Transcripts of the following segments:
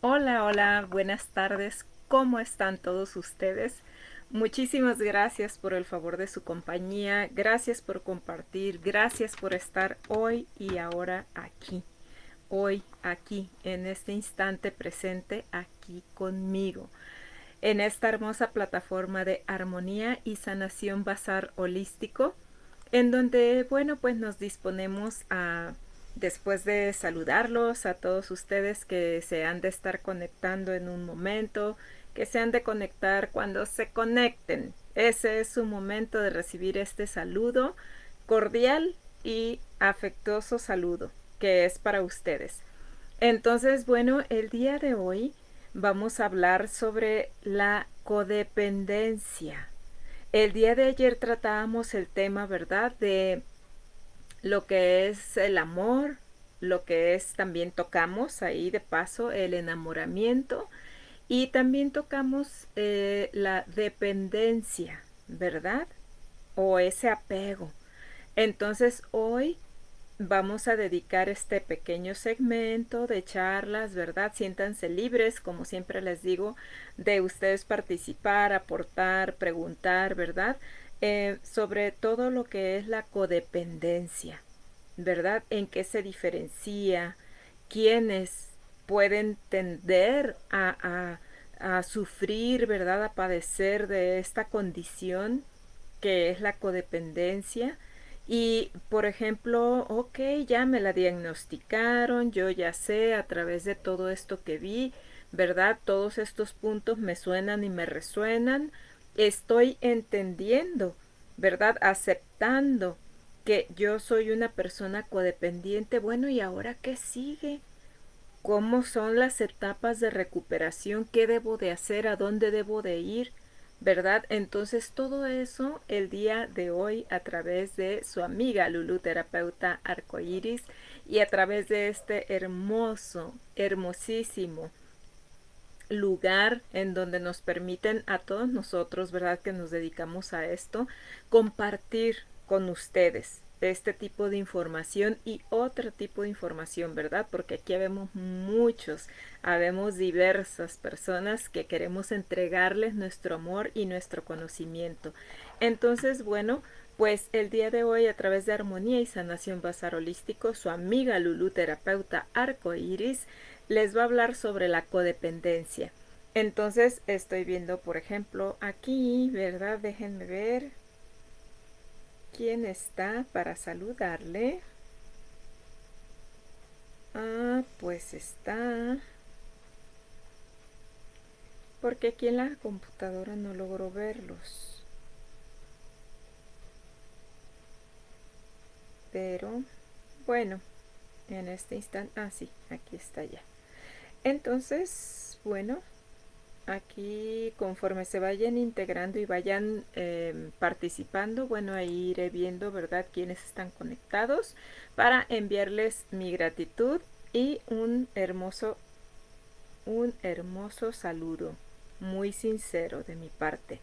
Hola, hola, buenas tardes. ¿Cómo están todos ustedes? Muchísimas gracias por el favor de su compañía. Gracias por compartir. Gracias por estar hoy y ahora aquí. Hoy, aquí, en este instante presente, aquí conmigo. En esta hermosa plataforma de armonía y sanación bazar holístico, en donde, bueno, pues nos disponemos a, después de saludarlos a todos ustedes que se han de estar conectando en un momento, que se han de conectar cuando se conecten. Ese es su momento de recibir este saludo cordial y afectuoso saludo que es para ustedes. Entonces, bueno, el día de hoy vamos a hablar sobre la codependencia. El día de ayer tratábamos el tema, ¿verdad? De lo que es el amor, lo que es también tocamos ahí de paso el enamoramiento y también tocamos la dependencia, ¿verdad? O ese apego. Entonces hoy vamos a dedicar este pequeño segmento de charlas, ¿verdad? Siéntanse libres, como siempre les digo, de ustedes participar, aportar, preguntar, ¿verdad? Sobre todo lo que es la codependencia, ¿verdad? ¿En qué se diferencia? ¿Quiénes pueden tender a sufrir, ¿verdad? A padecer de esta condición que es la codependencia? Y, por ejemplo, ok, ya me la diagnosticaron, yo ya sé a través de todo esto que vi, ¿verdad? Todos estos puntos me suenan y me resuenan. Estoy entendiendo, ¿verdad? Aceptando que yo soy una persona codependiente. Bueno, ¿y ahora qué sigue? ¿Cómo son las etapas de recuperación? ¿Qué debo de hacer? ¿A dónde debo de ir? ¿Verdad? Entonces todo eso el día de hoy a través de su amiga Lulu, terapeuta arcoiris, y a través de este hermoso, hermosísimo lugar en donde nos permiten a todos nosotros, ¿verdad? Que nos dedicamos a esto, compartir con ustedes este tipo de información y otro tipo de información, ¿verdad? Porque aquí habemos muchos, habemos diversas personas que queremos entregarles nuestro amor y nuestro conocimiento. Entonces, bueno, pues el día de hoy a través de Armonía y Sanación Bazar Holístico, su amiga Lulu, terapeuta arcoiris, les va a hablar sobre la codependencia. Entonces estoy viendo, por ejemplo, aquí, ¿verdad? Déjenme ver quién está para saludarle. Ah, pues está. Porque aquí en la computadora no logro verlos. Pero, bueno, en este instante. Ah, sí, aquí está ya. Entonces, bueno, aquí conforme se vayan integrando y vayan participando, bueno, ahí iré viendo, ¿verdad?, quiénes están conectados para enviarles mi gratitud y un hermoso saludo, muy sincero de mi parte.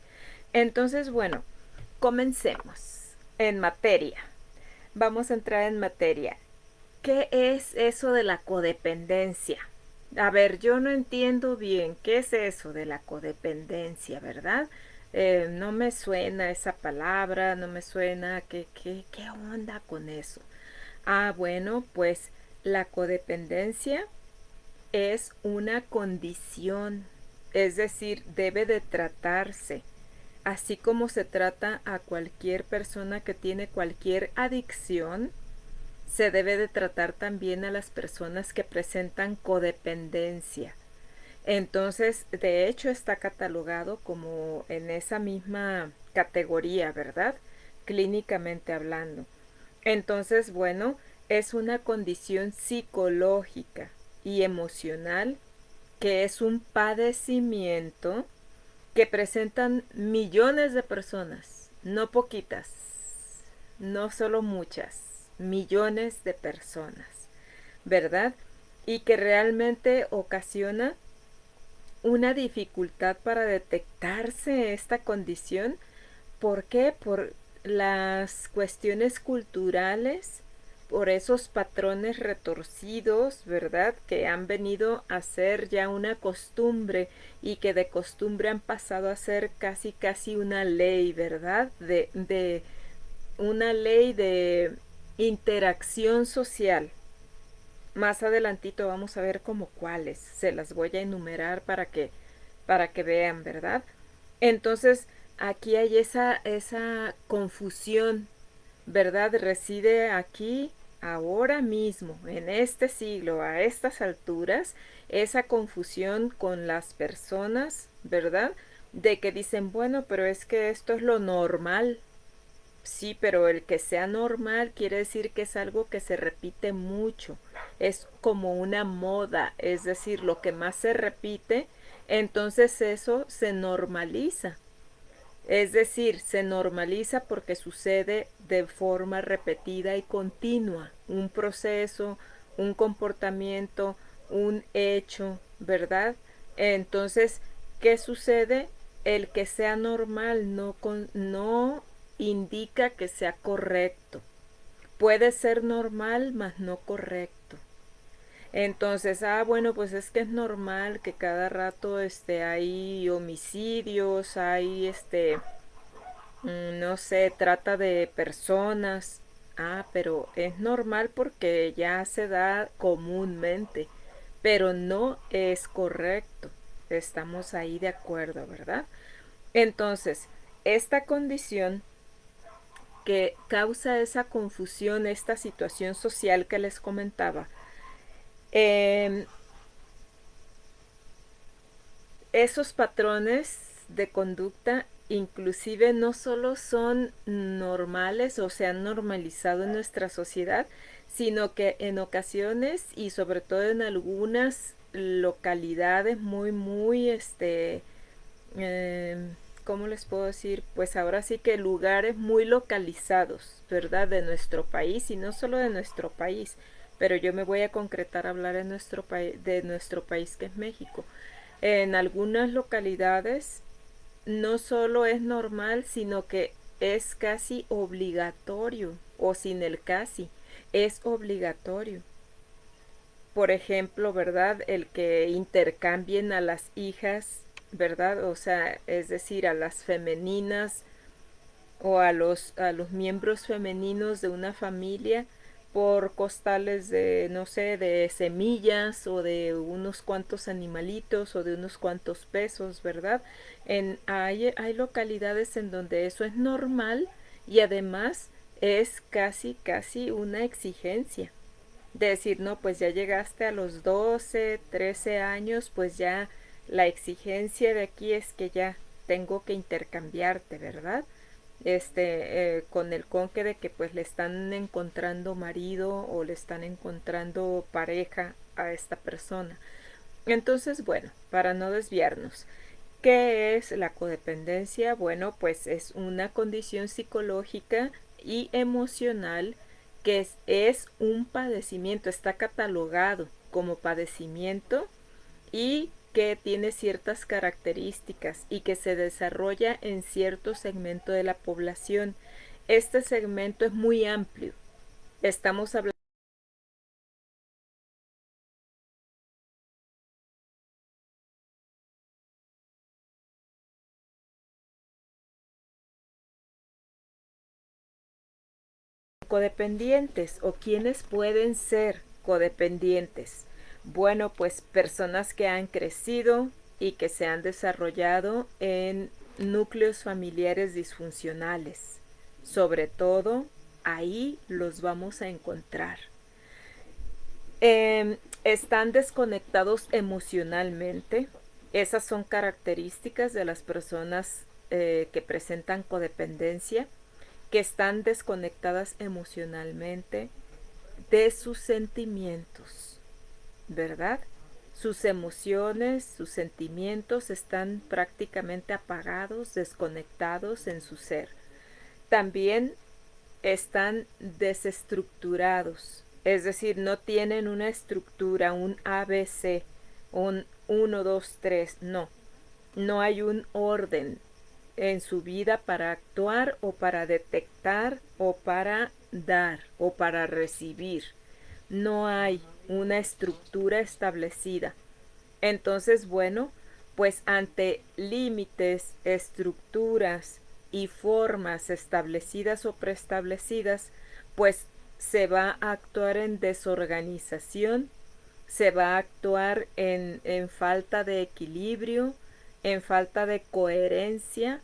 Entonces, bueno, comencemos en materia. Vamos a entrar en materia. ¿Qué es eso de la codependencia? A ver, yo no entiendo bien qué es eso de la codependencia, ¿verdad? No me suena esa palabra, no me suena qué onda con eso. Ah, bueno, pues la codependencia es una condición, es decir, debe de tratarse, así como se trata a cualquier persona que tiene cualquier adicción. Se debe de tratar también a las personas que presentan codependencia. Entonces, de hecho, está catalogado como en esa misma categoría, ¿verdad? Clínicamente hablando. Entonces, bueno, es una condición psicológica y emocional que es un padecimiento que presentan millones de personas, no poquitas, no solo muchas, millones de personas, ¿verdad? Y que realmente ocasiona una dificultad para detectarse esta condición. ¿Por qué? Por las cuestiones culturales, por esos patrones retorcidos, ¿verdad? Que han venido a ser ya una costumbre y que de costumbre han pasado a ser casi casi una ley, ¿verdad? De una ley de interacción social. Más adelantito vamos a ver como cuáles. Se las voy a enumerar para que vean, ¿verdad? Entonces, aquí hay esa confusión, ¿verdad? Reside aquí, ahora mismo, en este siglo, a estas alturas, esa confusión con las personas, ¿verdad? De que dicen, bueno, pero es que esto es lo normal. Sí, pero el que sea normal quiere decir que es algo que se repite mucho. Es como una moda, es decir, lo que más se repite, entonces eso se normaliza. Es decir, se normaliza porque sucede de forma repetida y continua. Un proceso, un comportamiento, un hecho, ¿verdad? Entonces, ¿qué sucede? El que sea normal no indica que sea correcto. Puede ser normal, mas no correcto. Entonces, bueno, pues es que es normal que cada rato hay homicidios, hay no sé, trata de personas. Pero es normal porque ya se da comúnmente, pero no es correcto. Estamos ahí de acuerdo, ¿verdad? Entonces, esta condición que causa esa confusión, esta situación social que les comentaba, eh, esos patrones de conducta inclusive no solo son normales o se han normalizado en nuestra sociedad, sino que en ocasiones y sobre todo en algunas localidades muy, eh, ¿cómo les puedo decir? Pues ahora sí que lugares muy localizados, ¿verdad? De nuestro país y no solo de nuestro país, pero yo me voy a concretar a hablar de nuestro país que es México. En algunas localidades no solo es normal, sino que es casi obligatorio, o sin el casi, es obligatorio. Por ejemplo, ¿verdad? El que intercambien a las hijas, ¿verdad? O sea, es decir, a las femeninas o a los miembros femeninos de una familia por costales de, no sé, de semillas o de unos cuantos animalitos o de unos cuantos pesos, ¿verdad? Hay localidades en donde eso es normal y además es casi una exigencia. De decir, no, pues ya llegaste a los 12 13 años, pues ya la exigencia de aquí es que ya tengo que intercambiarte, ¿verdad? Con el conque de que pues le están encontrando marido o le están encontrando pareja a esta persona. Entonces, bueno, para no desviarnos, ¿qué es la codependencia? Bueno, pues es una condición psicológica y emocional que es un padecimiento, está catalogado como padecimiento y que tiene ciertas características y que se desarrolla en cierto segmento de la población. Este segmento es muy amplio. Estamos hablando de codependientes o quienes pueden ser codependientes. Bueno, pues personas que han crecido y que se han desarrollado en núcleos familiares disfuncionales. Sobre todo, ahí los vamos a encontrar. Están desconectados emocionalmente. Esas son características de las personas que presentan codependencia, que están desconectadas emocionalmente de sus sentimientos, ¿verdad? Sus emociones, sus sentimientos están prácticamente apagados, desconectados en su ser. También están desestructurados, es decir, no tienen una estructura, un ABC, un 1, 2, 3, no. No hay un orden en su vida para actuar o para detectar o para dar o para recibir. No hay una estructura establecida. Entonces, bueno, pues ante límites, estructuras y formas establecidas o preestablecidas, pues se va a actuar en desorganización, se va a actuar en falta de equilibrio, en falta de coherencia,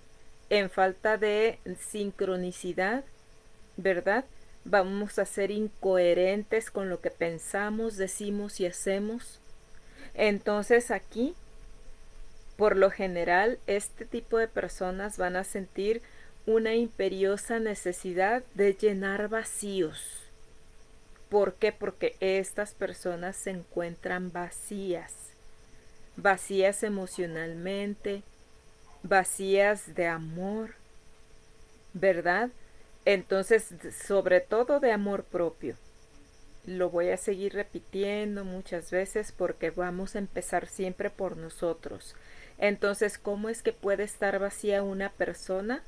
en falta de sincronicidad, ¿verdad? Vamos a ser incoherentes con lo que pensamos, decimos y hacemos. Entonces aquí, por lo general, este tipo de personas van a sentir una imperiosa necesidad de llenar vacíos. ¿Por qué? Porque estas personas se encuentran vacías, vacías emocionalmente, vacías de amor, ¿verdad? Entonces, sobre todo de amor propio. Lo voy a seguir repitiendo muchas veces porque vamos a empezar siempre por nosotros. Entonces, ¿cómo es que puede estar vacía una persona?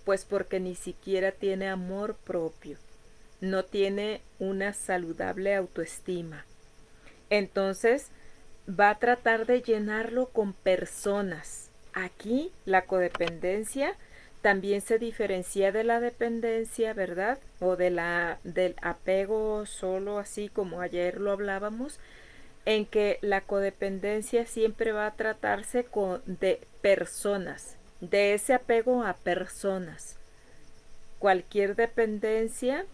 Pues porque ni siquiera tiene amor propio, no tiene una saludable autoestima. Entonces, va a tratar de llenarlo con personas. Aquí la codependencia también se diferencia de la dependencia, ¿verdad? O del apego solo, así como ayer lo hablábamos, en que la codependencia siempre va a tratarse de personas, de ese apego a personas. Cualquier dependencia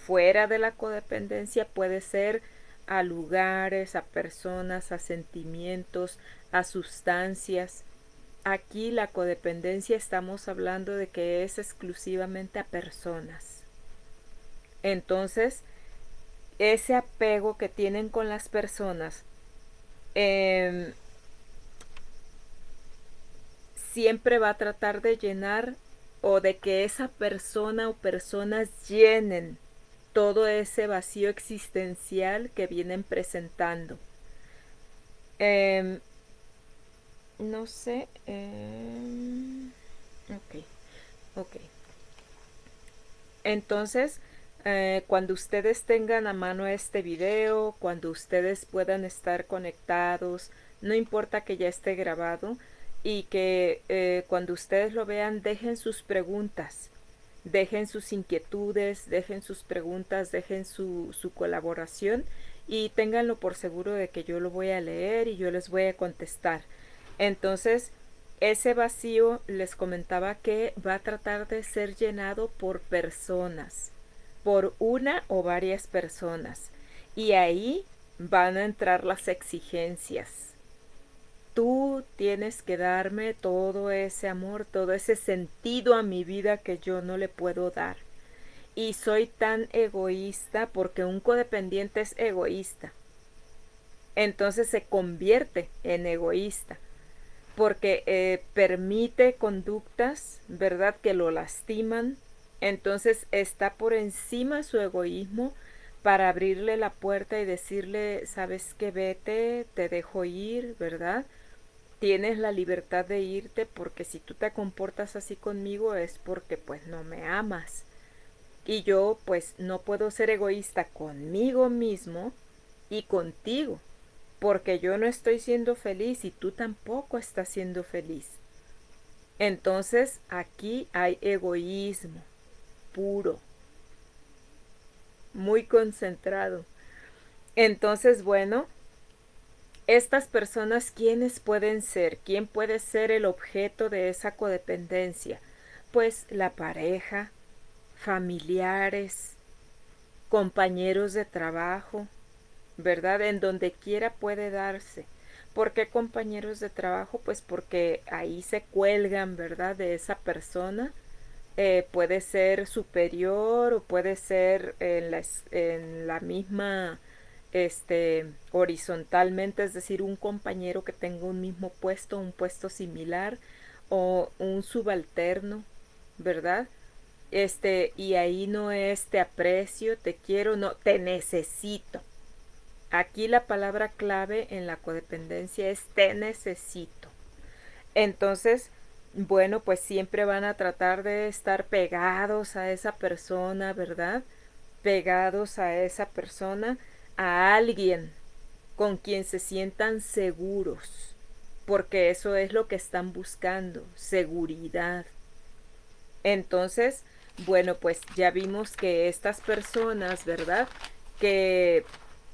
fuera de la codependencia puede ser a lugares, a personas, a sentimientos, a sustancias. Aquí la codependencia estamos hablando de que es exclusivamente a personas. Entonces, ese apego que tienen con las personas siempre va a tratar de llenar o de que esa persona o personas llenen todo ese vacío existencial que vienen presentando. No sé. Ok, ok. Entonces, cuando ustedes tengan a mano este video, cuando ustedes puedan estar conectados, no importa que ya esté grabado, y que cuando ustedes lo vean dejen sus preguntas, dejen sus inquietudes, dejen sus preguntas, dejen su colaboración y ténganlo por seguro de que yo lo voy a leer y yo les voy a contestar. Entonces, ese vacío les comentaba que va a tratar de ser llenado por personas, por una o varias personas. Y ahí van a entrar las exigencias. Tú tienes que darme todo ese amor, todo ese sentido a mi vida que yo no le puedo dar. Y soy tan egoísta porque un codependiente es egoísta. Entonces se convierte en egoísta porque permite conductas, ¿verdad?, que lo lastiman. Entonces está por encima su egoísmo para abrirle la puerta y decirle, sabes que vete, te dejo ir, ¿verdad? Tienes la libertad de irte porque si tú te comportas así conmigo es porque pues no me amas. Y yo pues no puedo ser egoísta conmigo mismo y contigo, porque yo no estoy siendo feliz y tú tampoco estás siendo feliz. Entonces aquí hay egoísmo puro, muy concentrado. Entonces, bueno, estas personas, ¿quiénes pueden ser? ¿Quién puede ser el objeto de esa codependencia? Pues la pareja, familiares, compañeros de trabajo, ¿verdad? En donde quiera puede darse. ¿Por qué compañeros de trabajo? Pues porque ahí se cuelgan, ¿verdad?, de esa persona. Puede ser superior o puede ser en la misma, horizontalmente, es decir, un compañero que tenga un mismo puesto, un puesto similar o un subalterno, ¿verdad? Y ahí no es te aprecio, te quiero, no, te necesito. Aquí la palabra clave en la codependencia es te necesito. Entonces, bueno, pues siempre van a tratar de estar pegados a esa persona, ¿verdad? Pegados a esa persona, a alguien con quien se sientan seguros, porque eso es lo que están buscando, seguridad. Entonces, bueno, pues ya vimos que estas personas, ¿verdad? Que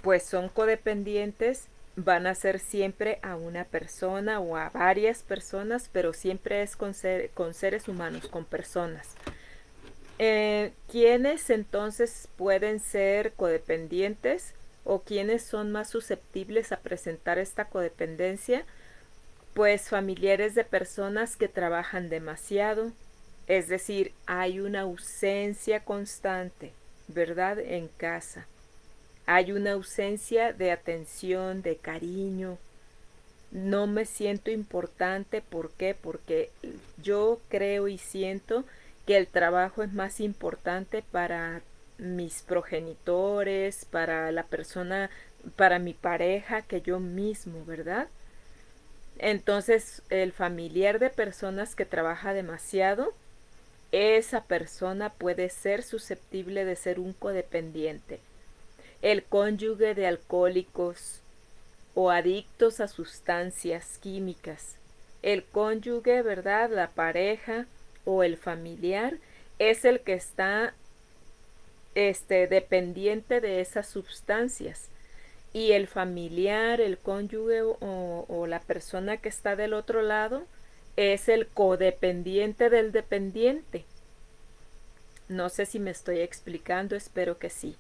pues son codependientes, van a ser siempre a una persona o a varias personas, pero siempre es con seres humanos, con personas. ¿Quiénes entonces pueden ser codependientes o quiénes son más susceptibles a presentar esta codependencia? Pues familiares de personas que trabajan demasiado, es decir, hay una ausencia constante, ¿verdad? En casa. Hay una ausencia de atención, de cariño. No me siento importante, ¿por qué? Porque yo creo y siento que el trabajo es más importante para mis progenitores, para la persona, para mi pareja, que yo mismo, ¿verdad? Entonces, el familiar de personas que trabaja demasiado, esa persona puede ser susceptible de ser un codependiente. El cónyuge de alcohólicos o adictos a sustancias químicas. El cónyuge, ¿verdad? La pareja o el familiar es el que está dependiente de esas sustancias. Y el familiar, el cónyuge o la persona que está del otro lado es el codependiente del dependiente. No sé si me estoy explicando, espero que sí.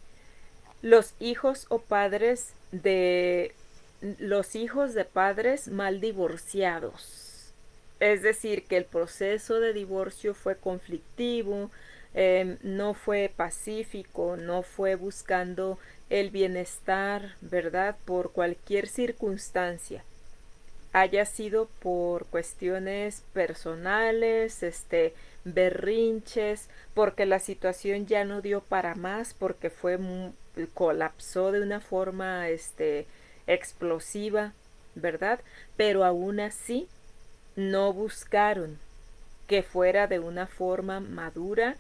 Los hijos o padres de los hijos de padres mal divorciados. Es decir, que el proceso de divorcio fue conflictivo, no fue pacífico, no fue buscando el bienestar, ¿verdad? Por cualquier circunstancia, haya sido por cuestiones personales, berrinches, porque la situación ya no dio para más, porque colapsó de una forma, explosiva, ¿verdad? Pero aún así no buscaron que fuera de una forma madura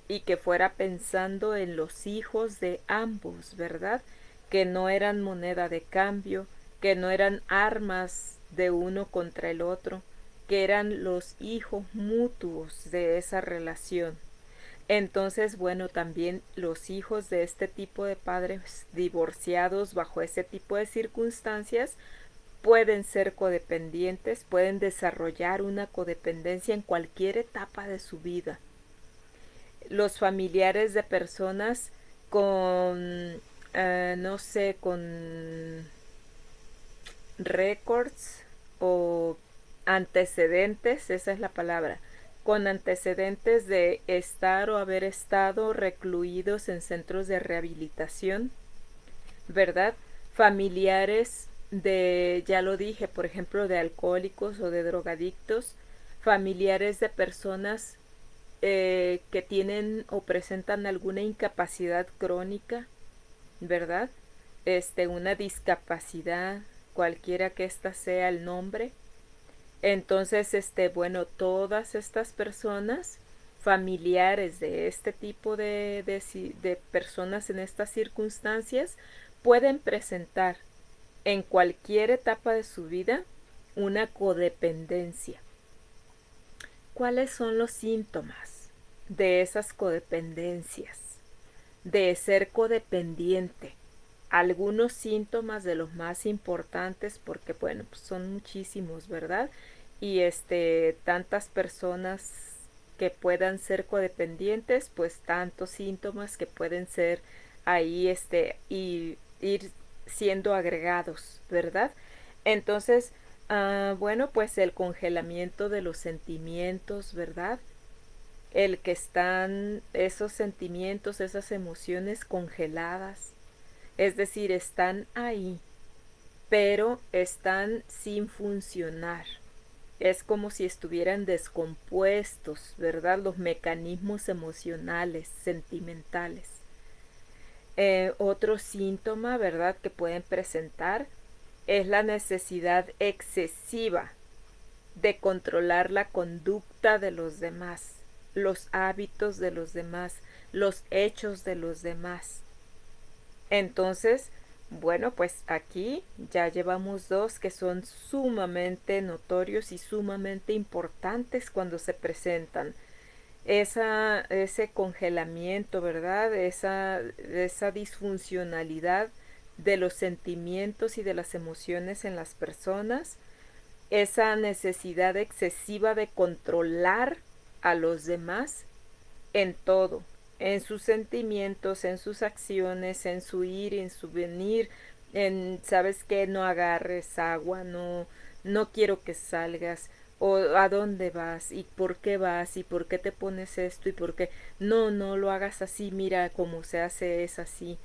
y que fuera pensando en los hijos de ambos, ¿verdad? Que no eran moneda de cambio, que no eran armas de uno contra el otro, que eran los hijos mutuos de esa relación. Entonces, bueno, también los hijos de este tipo de padres divorciados bajo ese tipo de circunstancias pueden ser codependientes, pueden desarrollar una codependencia en cualquier etapa de su vida. Los familiares de personas con, no sé, con récords o antecedentes, esa es la palabra, con antecedentes de estar o haber estado recluidos en centros de rehabilitación, ¿verdad? Familiares de, ya lo dije, por ejemplo, de alcohólicos o de drogadictos, familiares de personas que tienen o presentan alguna incapacidad crónica, ¿verdad? Una discapacidad, cualquiera que ésta sea el nombre. Entonces, bueno, todas estas personas, familiares de este tipo de personas en estas circunstancias, pueden presentar en cualquier etapa de su vida una codependencia. ¿Cuáles son los síntomas de esas codependencias? De ser codependiente. Algunos síntomas de los más importantes, porque bueno, pues son muchísimos, ¿verdad? Y tantas personas que puedan ser codependientes, pues tantos síntomas que pueden ser ahí y ir siendo agregados, ¿verdad? Entonces, bueno, pues el congelamiento de los sentimientos, ¿verdad? El que están esos sentimientos, esas emociones congeladas, es decir, están ahí, pero están sin funcionar. Es como si estuvieran descompuestos, ¿verdad? Los mecanismos emocionales, sentimentales. Otro síntoma, ¿verdad?, que pueden presentar es la necesidad excesiva de controlar la conducta de los demás, los hábitos de los demás, los hechos de los demás. Entonces, bueno, pues aquí ya llevamos dos que son sumamente notorios y sumamente importantes cuando se presentan. Ese congelamiento, ¿verdad? Esa disfuncionalidad de los sentimientos y de las emociones en las personas, esa necesidad excesiva de controlar a los demás en todo, en sus sentimientos, en sus acciones, en su ir, en su venir, en, ¿sabes qué? No agarres agua, no quiero que salgas, o a dónde vas, y por qué vas, y por qué te pones esto, y por qué, no lo hagas así, mira cómo se hace, es así.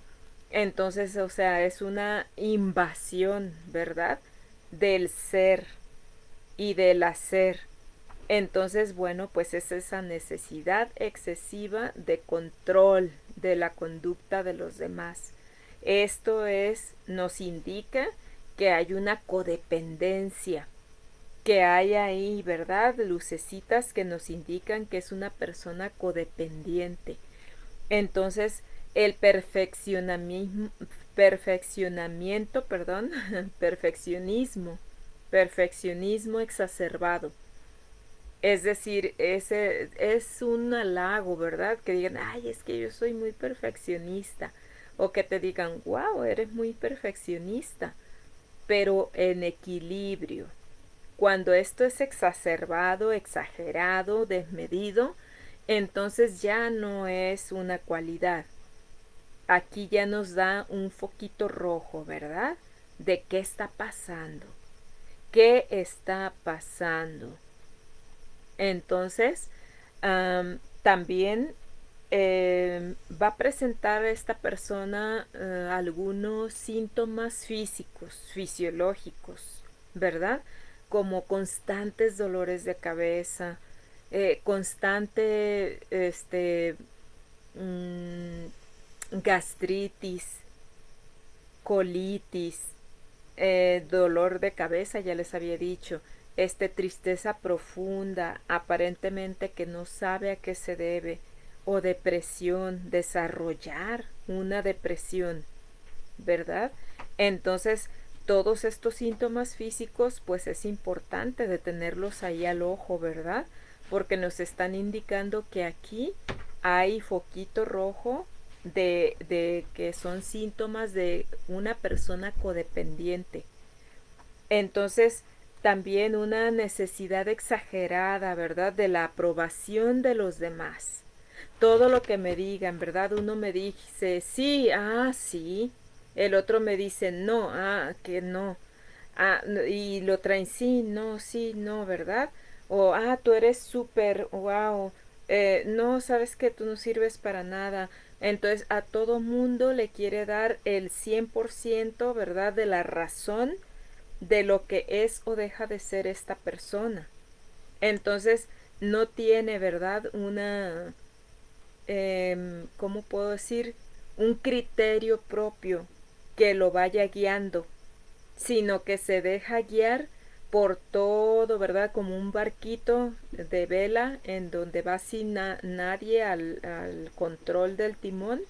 Entonces, o sea, es una invasión, ¿verdad? Del ser y del hacer. Entonces, bueno, pues es esa necesidad excesiva de control de la conducta de los demás. Nos indica que hay una codependencia, que hay ahí, ¿verdad? Lucecitas que nos indican que es una persona codependiente. Entonces, el perfeccionamiento, perdón, perfeccionismo exacerbado. Es decir, ese es un halago, ¿verdad? Que digan, ay, es que yo soy muy perfeccionista. O que te digan, wow, eres muy perfeccionista. Pero en equilibrio. Cuando esto es exacerbado, exagerado, desmedido, entonces ya no es una cualidad. Aquí ya nos da un foquito rojo, ¿verdad? De qué está pasando. ¿Qué está pasando? Entonces, también va a presentar esta persona algunos síntomas físicos, fisiológicos, ¿verdad? Como constantes dolores de cabeza, constante gastritis, colitis, dolor de cabeza, ya les había dicho, tristeza profunda, aparentemente que no sabe a qué se debe, o depresión, desarrollar una depresión, ¿verdad? Entonces, todos estos síntomas físicos, pues es importante de tenerlos ahí al ojo, ¿verdad? Porque nos están indicando que aquí hay foquito rojo de que son síntomas de una persona codependiente. Entonces, también una necesidad exagerada, ¿verdad? De la aprobación de los demás. Todo lo que me digan, ¿verdad? Uno me dice, sí, sí. El otro me dice, no, que no. Y lo traen, sí, no, ¿verdad? O, tú eres súper, wow. No, sabes que tú no sirves para nada. Entonces, a todo mundo le quiere dar el 100%, ¿verdad? De la razón de lo que es o deja de ser esta persona. Entonces, no tiene, ¿verdad? ¿Cómo puedo decir? Un criterio propio que lo vaya guiando, sino que se deja guiar por todo, ¿verdad? Como un barquito de vela en donde va sin nadie al control del timón.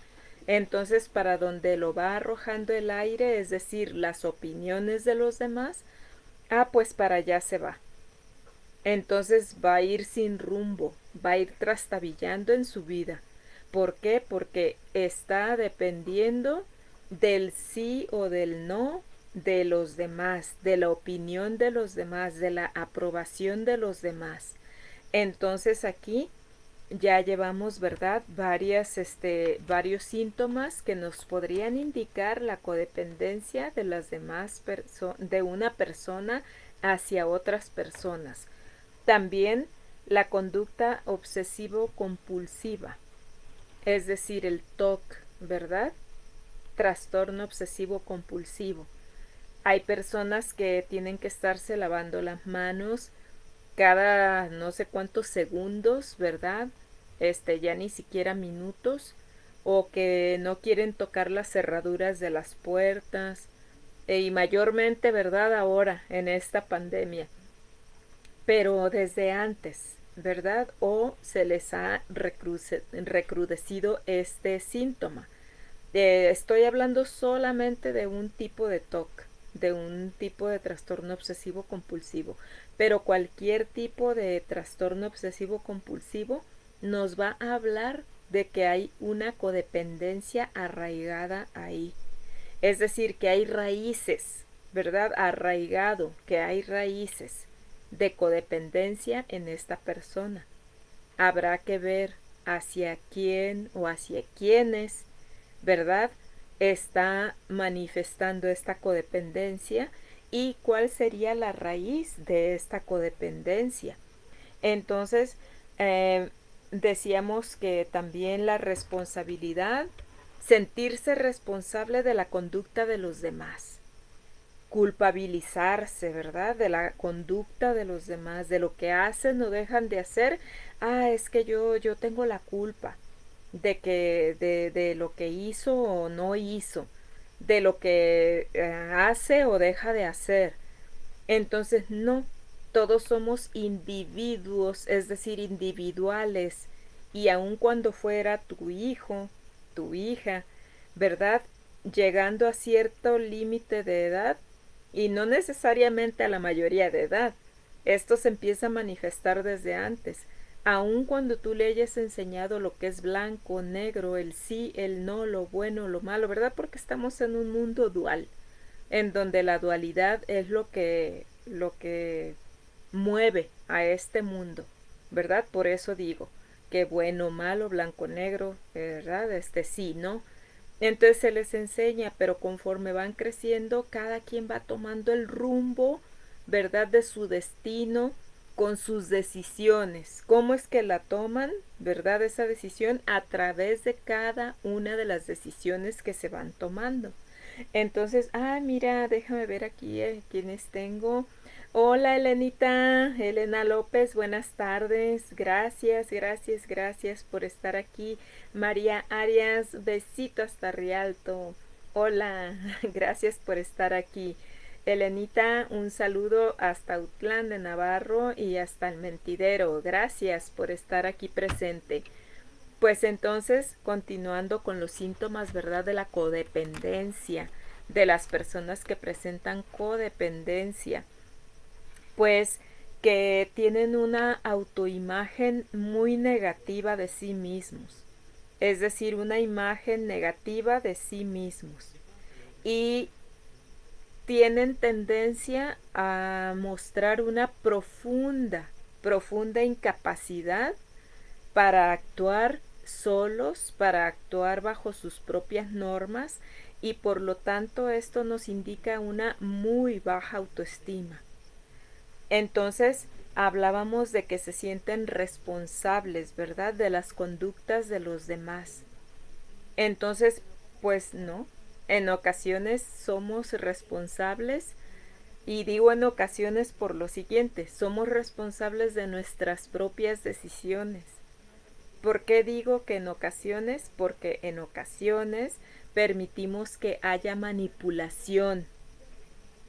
Entonces, para donde lo va arrojando el aire, es decir, las opiniones de los demás, pues para allá se va. Entonces va a ir sin rumbo, va a ir trastabillando en su vida. ¿Por qué? Porque está dependiendo del sí o del no de los demás, de la opinión de los demás, de la aprobación de los demás. Entonces aquí ya llevamos, ¿verdad? Varios síntomas que nos podrían indicar la codependencia de las demás de una persona hacia otras personas. También la conducta obsesivo-compulsiva, es decir, el TOC, ¿verdad? Trastorno obsesivo-compulsivo. Hay personas que tienen que estarse lavando las manos cada no sé cuántos segundos, ¿verdad? Ya ni siquiera minutos, o que no quieren tocar las cerraduras de las puertas, y mayormente, ¿verdad? Ahora, en esta pandemia, pero desde antes, ¿verdad? O se les ha recrudecido este síntoma. Estoy hablando solamente de un tipo de TOC, de un tipo de trastorno obsesivo compulsivo, pero cualquier tipo de trastorno obsesivo compulsivo nos va a hablar de que hay una codependencia arraigada ahí. Es decir, que hay raíces, ¿verdad? Arraigado, que hay raíces de codependencia en esta persona. Habrá que ver hacia quién o hacia quiénes, ¿verdad? Está manifestando esta codependencia y cuál sería la raíz de esta codependencia. Entonces, eh, decíamos que también la responsabilidad, sentirse responsable de la conducta de los demás, culpabilizarse, ¿verdad? De la conducta de los demás, de lo que hacen o dejan de hacer. Ah, es que yo tengo la culpa de lo que hizo o no hizo, de lo que hace o deja de hacer. Entonces, no, todos somos individuos, es decir, individuales, y aun cuando fuera tu hijo, tu hija, ¿verdad? Llegando a cierto límite de edad, y no necesariamente a la mayoría de edad, esto se empieza a manifestar desde antes. Aun cuando tú le hayas enseñado lo que es blanco, negro, el sí, el no, lo bueno, lo malo, ¿verdad? Porque estamos en un mundo dual en donde la dualidad es lo que mueve a este mundo, ¿verdad? Por eso digo que bueno, malo, blanco, negro, ¿verdad? Sí, ¿no? Entonces se les enseña, pero conforme van creciendo, cada quien va tomando el rumbo, ¿verdad? De su destino con sus decisiones. ¿Cómo es que la toman, verdad? Esa decisión a través de cada una de las decisiones que se van tomando. Entonces, mira, déjame ver aquí quienes tengo. Hola, Elenita, Elena López, buenas tardes. Gracias, gracias, gracias por estar aquí. María Arias, besito hasta Rialto. Hola, gracias por estar aquí. Elenita, un saludo hasta Utlán de Navarro y hasta el Mentidero. Gracias por estar aquí presente. Pues entonces, continuando con los síntomas, ¿verdad? De la codependencia, de las personas que presentan codependencia, pues que tienen una autoimagen muy negativa de sí mismos, es decir, una imagen negativa de sí mismos. Y tienen tendencia a mostrar una profunda incapacidad para actuar solos, para actuar bajo sus propias normas y por lo tanto esto nos indica una muy baja autoestima. Entonces hablábamos de que se sienten responsables, ¿verdad? De las conductas de los demás. Entonces, pues no, en ocasiones somos responsables y digo en ocasiones por lo siguiente, somos responsables de nuestras propias decisiones. ¿Por qué digo que en ocasiones? Porque en ocasiones permitimos que haya manipulación.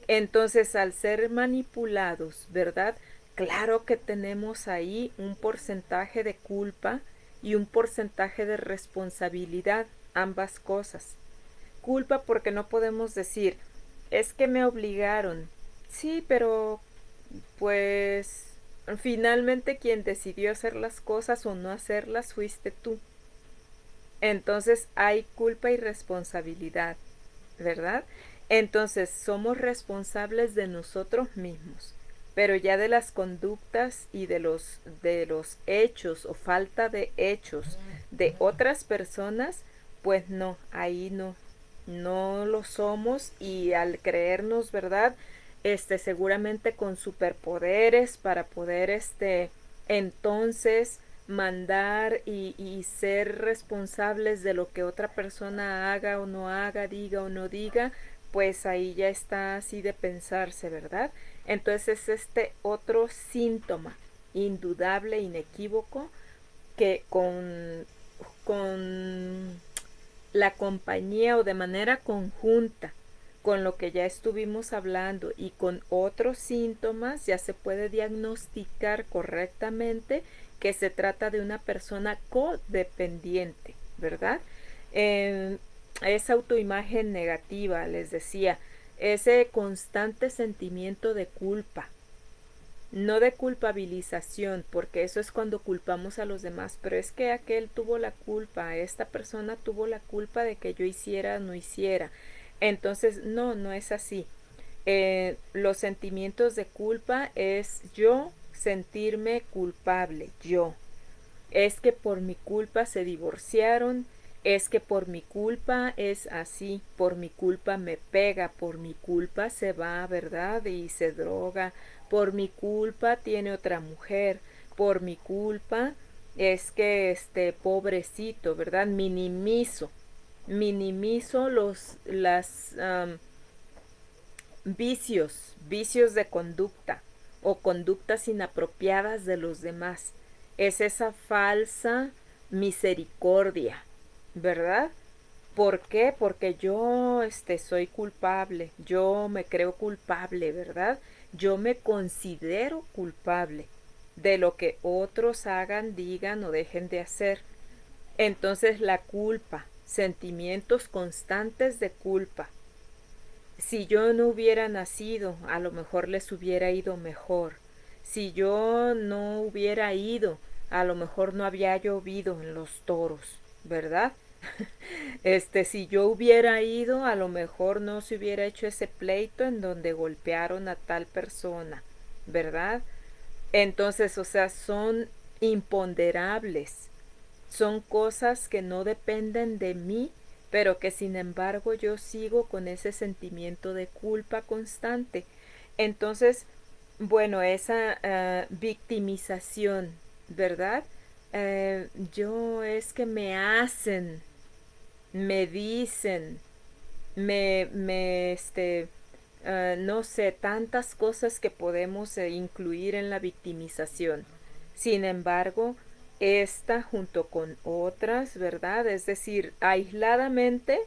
Entonces, al ser manipulados, ¿verdad? Claro que tenemos ahí un porcentaje de culpa y un porcentaje de responsabilidad, ambas cosas. Culpa porque no podemos decir, es que me obligaron. Sí, pero pues finalmente quien decidió hacer las cosas o no hacerlas fuiste tú. Entonces hay culpa y responsabilidad, ¿verdad? Entonces somos responsables de nosotros mismos, pero ya de las conductas y de los hechos o falta de hechos de otras personas, pues no, ahí no lo somos y al creernos, ¿verdad? Seguramente con superpoderes para poder, entonces mandar y ser responsables de lo que otra persona haga o no haga, diga o no diga, pues ahí ya está así de pensarse, ¿verdad? Entonces es este otro síntoma indudable, inequívoco, que con la compañía o de manera conjunta con lo que ya estuvimos hablando y con otros síntomas, ya se puede diagnosticar correctamente que se trata de una persona codependiente, ¿verdad? Esa autoimagen negativa, les decía, ese constante sentimiento de culpa, no de culpabilización, porque eso es cuando culpamos a los demás, pero es que aquel tuvo la culpa, esta persona tuvo la culpa de que yo hiciera o no hiciera. Entonces, no, no es así. Los sentimientos de culpa es yo sentirme culpable, yo. Es que por mi culpa se divorciaron, es que por mi culpa es así, por mi culpa me pega, por mi culpa se va, ¿verdad? Y se droga, por mi culpa tiene otra mujer, por mi culpa es que pobrecito, ¿verdad? Minimizo las vicios de conducta o conductas inapropiadas de los demás. Es esa falsa misericordia, ¿verdad? ¿Por qué? Porque yo soy culpable, yo me creo culpable, ¿verdad? Yo me considero culpable de lo que otros hagan, digan o dejen de hacer. Entonces la culpa, sentimientos constantes de culpa. Si yo no hubiera nacido, a lo mejor les hubiera ido mejor. Si yo no hubiera ido, a lo mejor no había llovido en los toros, ¿verdad? Si yo hubiera ido, a lo mejor no se hubiera hecho ese pleito en donde golpearon a tal persona, ¿verdad? Entonces, o sea, son imponderables, son cosas que no dependen de mí, pero que sin embargo yo sigo con ese sentimiento de culpa constante. Entonces, bueno, esa victimización, ¿verdad? Yo es que me hacen, me dicen, no sé, tantas cosas que podemos incluir en la victimización. Sin embargo, esta junto con otras, ¿verdad? Es decir, aisladamente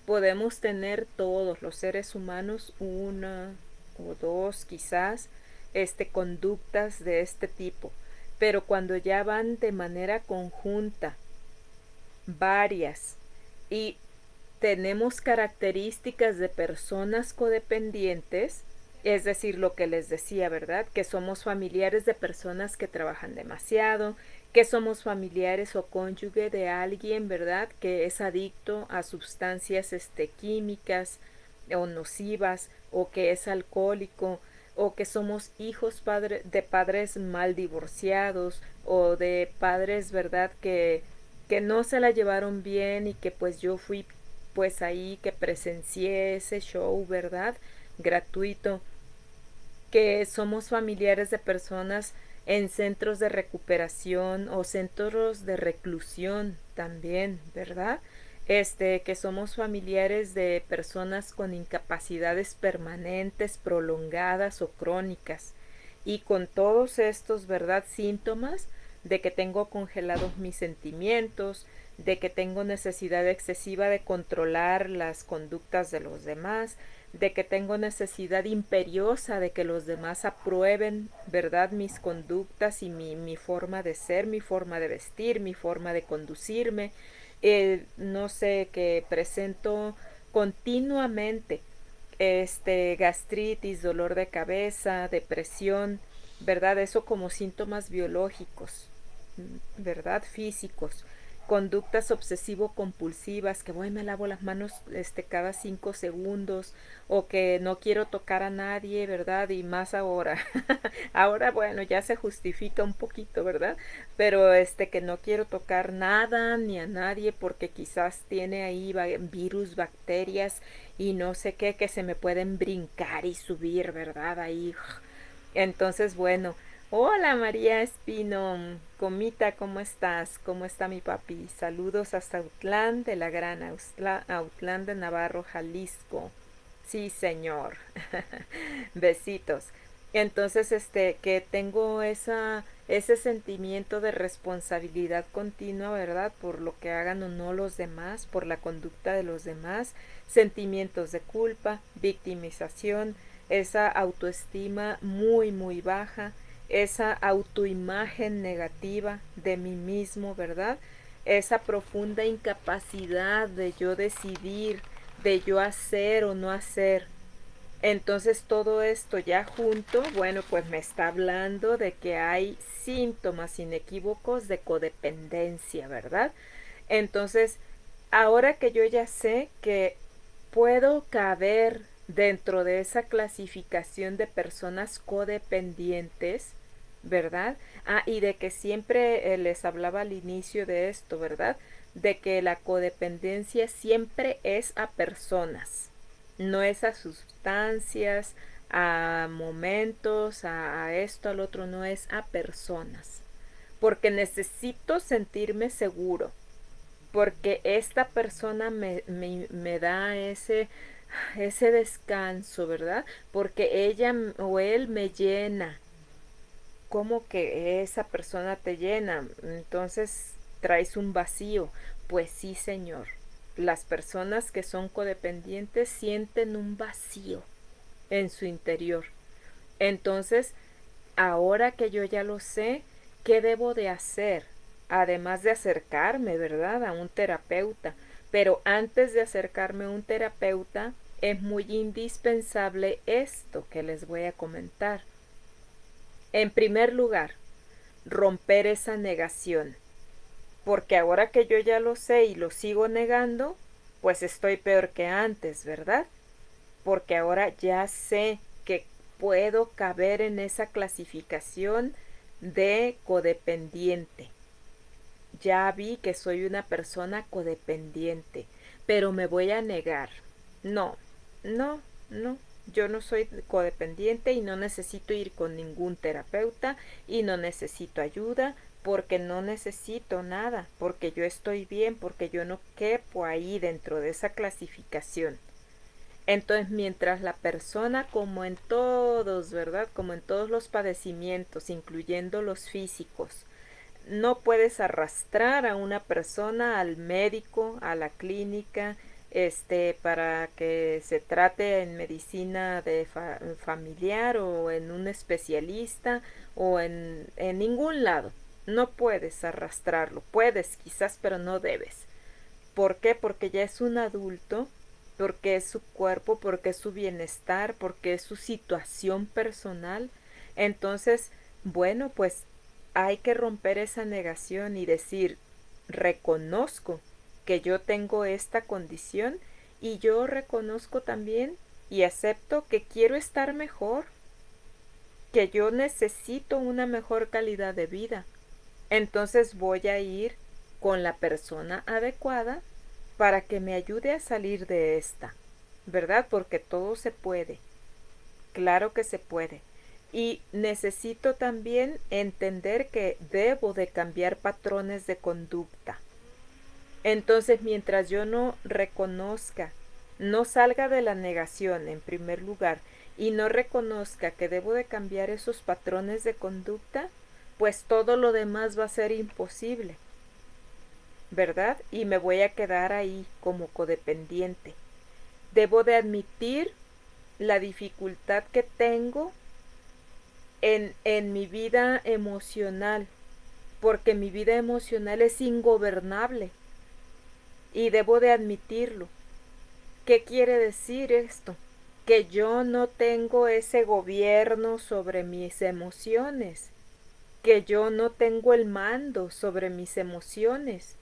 podemos tener todos los seres humanos una o dos quizás conductas de este tipo, pero cuando ya van de manera conjunta varias y tenemos características de personas codependientes, es decir, lo que les decía, ¿verdad? Que somos familiares de personas que trabajan demasiado, que somos familiares o cónyuge de alguien, ¿verdad? Que es adicto a sustancias químicas o nocivas, o que es alcohólico, o que somos hijos de padres mal divorciados, o de padres, ¿verdad? Que no se la llevaron bien y que pues yo fui pues ahí que presencié ese show, ¿verdad? Gratuito, que somos familiares de personas en centros de recuperación o centros de reclusión también, ¿verdad? Que somos familiares de personas con incapacidades permanentes, prolongadas o crónicas. Y con todos estos, ¿verdad? Síntomas de que tengo congelados mis sentimientos, de que tengo necesidad excesiva de controlar las conductas de los demás, de que tengo necesidad imperiosa de que los demás aprueben, ¿verdad? Mis conductas y mi forma de ser, mi forma de vestir, mi forma de conducirme. No sé, que presento continuamente gastritis, dolor de cabeza, depresión, ¿verdad? Eso como síntomas biológicos, ¿verdad? Físicos. Conductas obsesivo-compulsivas, que voy me lavo las manos cada 5 segundos, o que no quiero tocar a nadie, ¿verdad? Y más ahora. Ahora, bueno, ya se justifica un poquito, ¿verdad? Pero que no quiero tocar nada ni a nadie porque quizás tiene ahí virus, bacterias y no sé qué, que se me pueden brincar y subir, ¿verdad? Ahí. Entonces, bueno, hola María Espino, comita, ¿cómo estás? ¿Cómo está mi papi? Saludos hasta Autlán de la Gran Autlán de Navarro, Jalisco. Sí, señor. Besitos. Entonces, que tengo ese sentimiento de responsabilidad continua, ¿verdad? Por lo que hagan o no los demás, por la conducta de los demás, sentimientos de culpa, victimización, esa autoestima muy, muy baja, esa autoimagen negativa de mí mismo, ¿verdad? Esa profunda incapacidad de yo decidir, de yo hacer o no hacer. Entonces todo esto ya junto, bueno, pues me está hablando de que hay síntomas inequívocos de codependencia, ¿verdad? Entonces, ahora que yo ya sé que puedo caber dentro de esa clasificación de personas codependientes, ¿verdad? Ah, y de que siempre les hablaba al inicio de esto, ¿verdad? De que la codependencia siempre es a personas, no es a sustancias, a momentos, a esto, al otro, no es a personas. Porque necesito sentirme seguro, porque esta persona me da ese descanso, ¿verdad? Porque ella o él me llena. ¿Cómo que esa persona te llena? Entonces traes un vacío. Pues sí, señor. Las personas que son codependientes sienten un vacío en su interior. Entonces, ahora que yo ya lo sé, ¿qué debo de hacer? Además de acercarme, ¿verdad?, a un terapeuta. Pero antes de acercarme a un terapeuta, es muy indispensable esto que les voy a comentar. En primer lugar, romper esa negación. Porque ahora que yo ya lo sé y lo sigo negando, pues estoy peor que antes, ¿verdad? Porque ahora ya sé que puedo caber en esa clasificación de codependiente. Ya vi que soy una persona codependiente, pero me voy a negar. No, no, no. Yo no soy codependiente y no necesito ir con ningún terapeuta y no necesito ayuda porque no necesito nada, porque yo estoy bien, porque yo no quepo ahí dentro de esa clasificación. Entonces, mientras la persona, como en todos, ¿verdad? Como en todos los padecimientos, incluyendo los físicos, no puedes arrastrar a una persona al médico, a la clínica, para que se trate en medicina de familiar o en un especialista o en ningún lado. No puedes arrastrarlo. Puedes quizás, pero no debes. ¿Por qué? Porque ya es un adulto, porque es su cuerpo, porque es su bienestar, porque es su situación personal. Entonces, bueno, pues hay que romper esa negación y decir, reconozco que yo tengo esta condición y yo reconozco también y acepto que quiero estar mejor, que yo necesito una mejor calidad de vida. Entonces voy a ir con la persona adecuada para que me ayude a salir de esta, ¿verdad? Porque todo se puede, claro que se puede. Y necesito también entender que debo de cambiar patrones de conducta. Entonces, mientras yo no reconozca, no salga de la negación en primer lugar y no reconozca que debo de cambiar esos patrones de conducta, pues todo lo demás va a ser imposible, ¿verdad? Y me voy a quedar ahí como codependiente. Debo de admitir la dificultad que tengo en mi vida emocional, porque mi vida emocional es ingobernable y debo de admitirlo. ¿Qué quiere decir esto? Que yo no tengo ese gobierno sobre mis emociones, que yo no tengo el mando sobre mis emociones,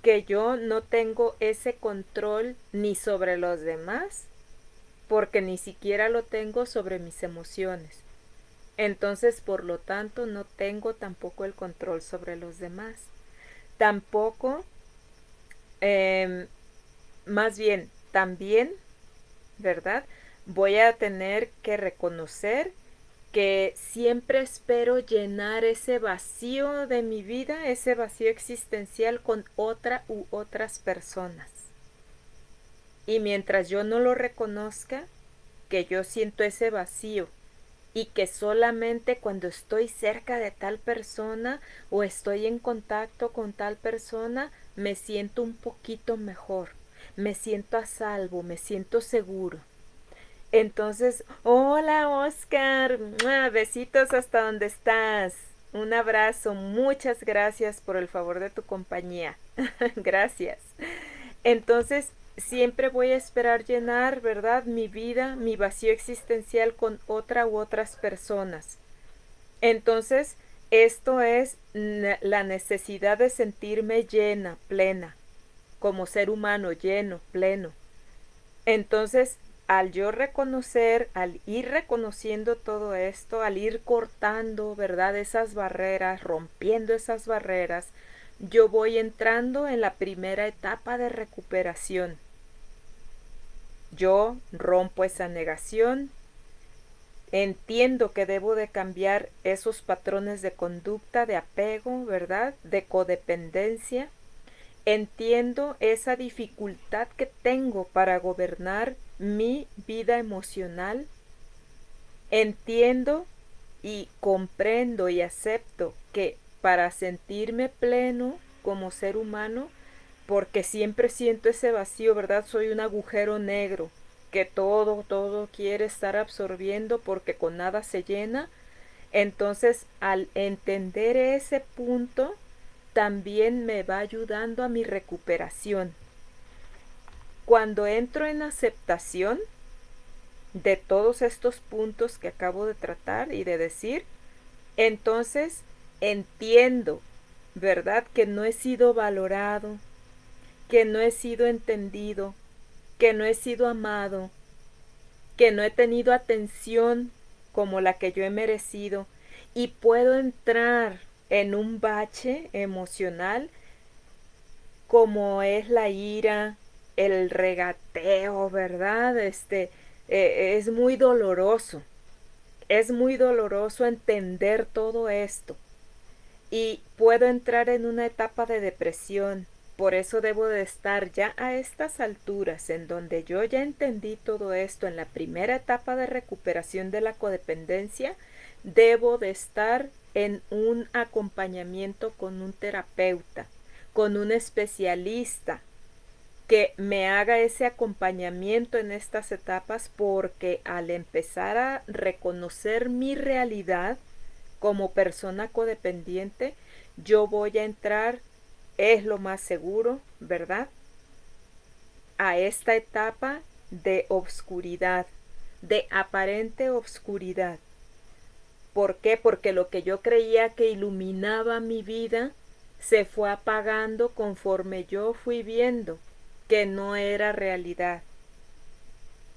que yo no tengo ese control ni sobre los demás, porque ni siquiera lo tengo sobre mis emociones. Entonces, por lo tanto, no tengo tampoco el control sobre los demás. Tampoco, más bien, también, ¿verdad? Voy a tener que reconocer que siempre espero llenar ese vacío de mi vida, ese vacío existencial con otra u otras personas. Y mientras yo no lo reconozca, que yo siento ese vacío y que solamente cuando estoy cerca de tal persona o estoy en contacto con tal persona me siento un poquito mejor, me siento a salvo, me siento seguro. Entonces, hola Oscar, ¡mua! Besitos hasta donde estás. Un abrazo, muchas gracias por el favor de tu compañía. Gracias. Entonces, siempre voy a esperar llenar, ¿verdad? Mi vida, mi vacío existencial con otra u otras personas. Entonces, esto es la necesidad de sentirme llena, plena, como ser humano, lleno, pleno. Entonces, al yo reconocer, al ir reconociendo todo esto, al ir cortando, ¿verdad? Esas barreras, rompiendo esas barreras, yo voy entrando en la primera etapa de recuperación. Yo rompo esa negación, entiendo que debo de cambiar esos patrones de conducta, de apego, ¿verdad? De codependencia. Entiendo esa dificultad que tengo para gobernar mi vida emocional. Entiendo y comprendo y acepto que para sentirme pleno como ser humano, porque siempre siento ese vacío, ¿verdad? Soy un agujero negro que todo quiere estar absorbiendo porque con nada se llena. Entonces, al entender ese punto, también me va ayudando a mi recuperación. Cuando entro en aceptación de todos estos puntos que acabo de tratar y de decir, entonces entiendo, ¿verdad? Que no he sido valorado, que no he sido entendido, que no he sido amado, que no he tenido atención como la que yo he merecido y puedo entrar en un bache emocional como es la ira, el regateo, ¿verdad? Es muy doloroso. Es muy doloroso entender todo esto. Y puedo entrar en una etapa de depresión. Por eso debo de estar ya a estas alturas, en donde yo ya entendí todo esto, en la primera etapa de recuperación de la codependencia, debo de estar en un acompañamiento con un terapeuta, con un especialista que me haga ese acompañamiento en estas etapas, porque al empezar a reconocer mi realidad como persona codependiente, yo voy a entrar, es lo más seguro, ¿verdad? A esta etapa de obscuridad, de aparente obscuridad. ¿Por qué? Porque lo que yo creía que iluminaba mi vida se fue apagando conforme yo fui viendo que no era realidad,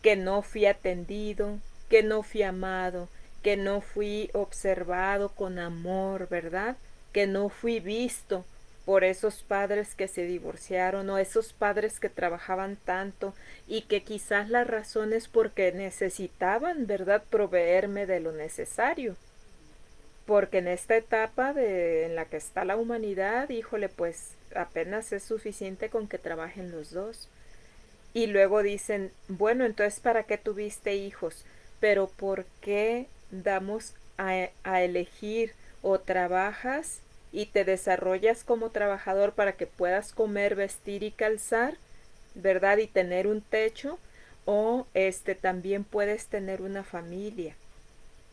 que no fui atendido, que no fui amado, que no fui observado con amor, ¿verdad? Que no fui visto por esos padres que se divorciaron o esos padres que trabajaban tanto y que quizás la razón es porque necesitaban, ¿verdad?, proveerme de lo necesario. Porque en esta etapa en la que está la humanidad, híjole, pues apenas es suficiente con que trabajen los dos. Y luego dicen, bueno, entonces ¿para qué tuviste hijos? Pero ¿por qué damos a elegir o trabajas y te desarrollas como trabajador para que puedas comer, vestir y calzar, ¿verdad? Y tener un techo, o también puedes tener una familia.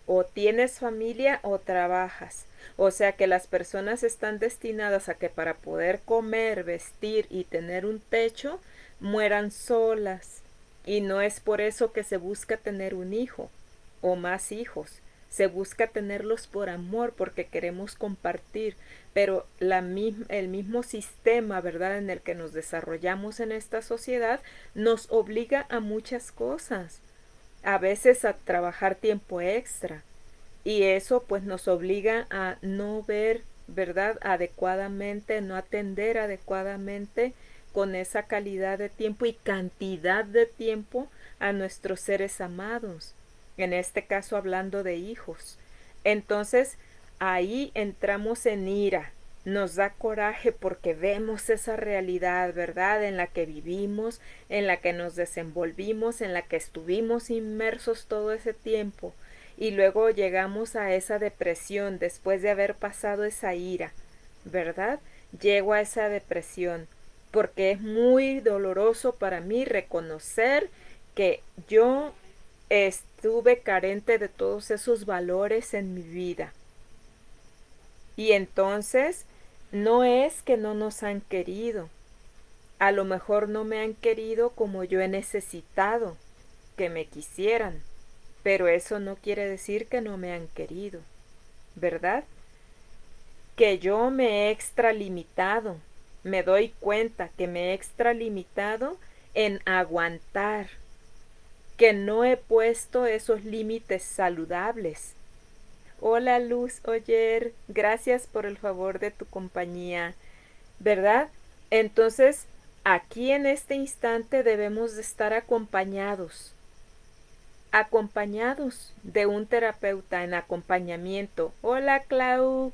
O tienes familia o trabajas. O sea que las personas están destinadas a que para poder comer, vestir y tener un techo, mueran solas. Y no es por eso que se busca tener un hijo o más hijos. Se busca tenerlos por amor, porque queremos compartir, pero el mismo sistema, ¿verdad?, en el que nos desarrollamos en esta sociedad, nos obliga a muchas cosas, a veces a trabajar tiempo extra, y eso pues nos obliga a no ver, ¿verdad?, adecuadamente, no atender adecuadamente con esa calidad de tiempo y cantidad de tiempo a nuestros seres amados, en este caso hablando de hijos. Entonces ahí entramos en ira, nos da coraje porque vemos esa realidad, ¿verdad?, en la que vivimos, en la que nos desenvolvimos, en la que estuvimos inmersos todo ese tiempo. y luego llegamos a esa depresión después de haber pasado esa ira, ¿verdad? Llego a esa depresión porque es muy doloroso para mí reconocer que yo estuve carente de todos esos valores en mi vida. Y entonces no es que no nos han querido, a lo mejor no me han querido como yo he necesitado que me quisieran, pero eso no quiere decir que no me han querido, ¿verdad? Que yo me he extralimitado, me doy cuenta que me he extralimitado en aguantar, que no he puesto esos límites saludables. Hola Luz Oyer, gracias por el favor de tu compañía, ¿verdad? Entonces, aquí en este instante debemos de estar acompañados de un terapeuta en acompañamiento. Hola Clau,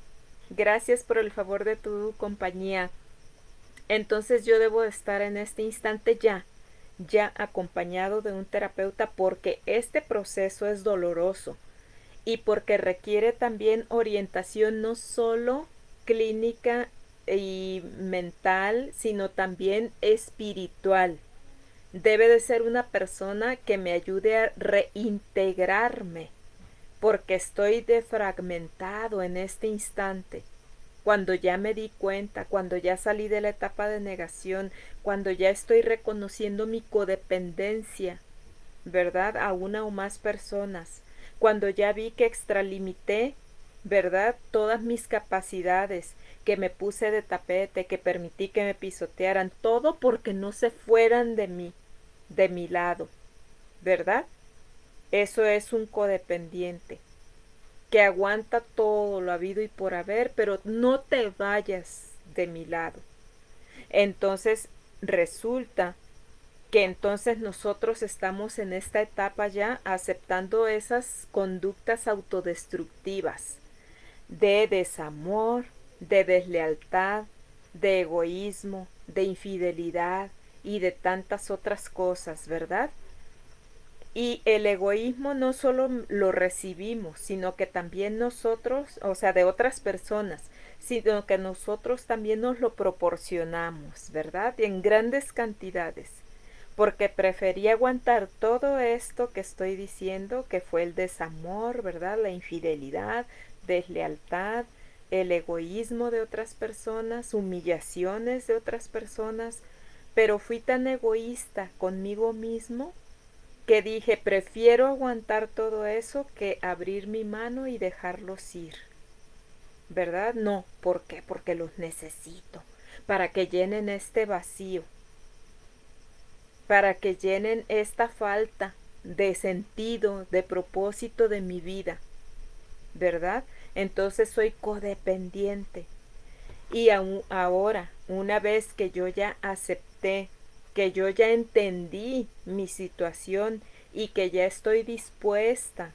gracias por el favor de tu compañía. Entonces yo debo de estar en este instante ya acompañado de un terapeuta porque este proceso es doloroso y porque requiere también orientación no solo clínica y mental, sino también espiritual. Debe de ser una persona que me ayude a reintegrarme, porque estoy defragmentado en este instante. Cuando ya me di cuenta, cuando ya salí de la etapa de negación, cuando ya estoy reconociendo mi codependencia, ¿verdad? A una o más personas. Cuando ya vi que extralimité, ¿verdad? Todas mis capacidades, que me puse de tapete, que permití que me pisotearan, todo porque no se fueran de mi lado, ¿verdad? Eso es un codependiente, que aguanta todo lo habido y por haber, pero no te vayas de mi lado. Entonces resulta que entonces nosotros estamos en esta etapa ya aceptando esas conductas autodestructivas de desamor, de deslealtad, de egoísmo, de infidelidad y de tantas otras cosas, ¿verdad? Y el egoísmo no solo lo recibimos, sino que también nosotros, o sea, de otras personas, sino que nosotros también nos lo proporcionamos, ¿verdad? Y en grandes cantidades, porque preferí aguantar todo esto que estoy diciendo, que fue el desamor, ¿verdad? La infidelidad, deslealtad, el egoísmo de otras personas, humillaciones de otras personas, pero fui tan egoísta conmigo mismo que dije, prefiero aguantar todo eso que abrir mi mano y dejarlos ir, ¿verdad? No, ¿por qué? Porque los necesito, para que llenen este vacío, para que llenen esta falta de sentido, de propósito de mi vida, ¿verdad? Entonces soy codependiente. Y ahora, una vez que yo ya acepté, que yo ya entendí mi situación y que ya estoy dispuesto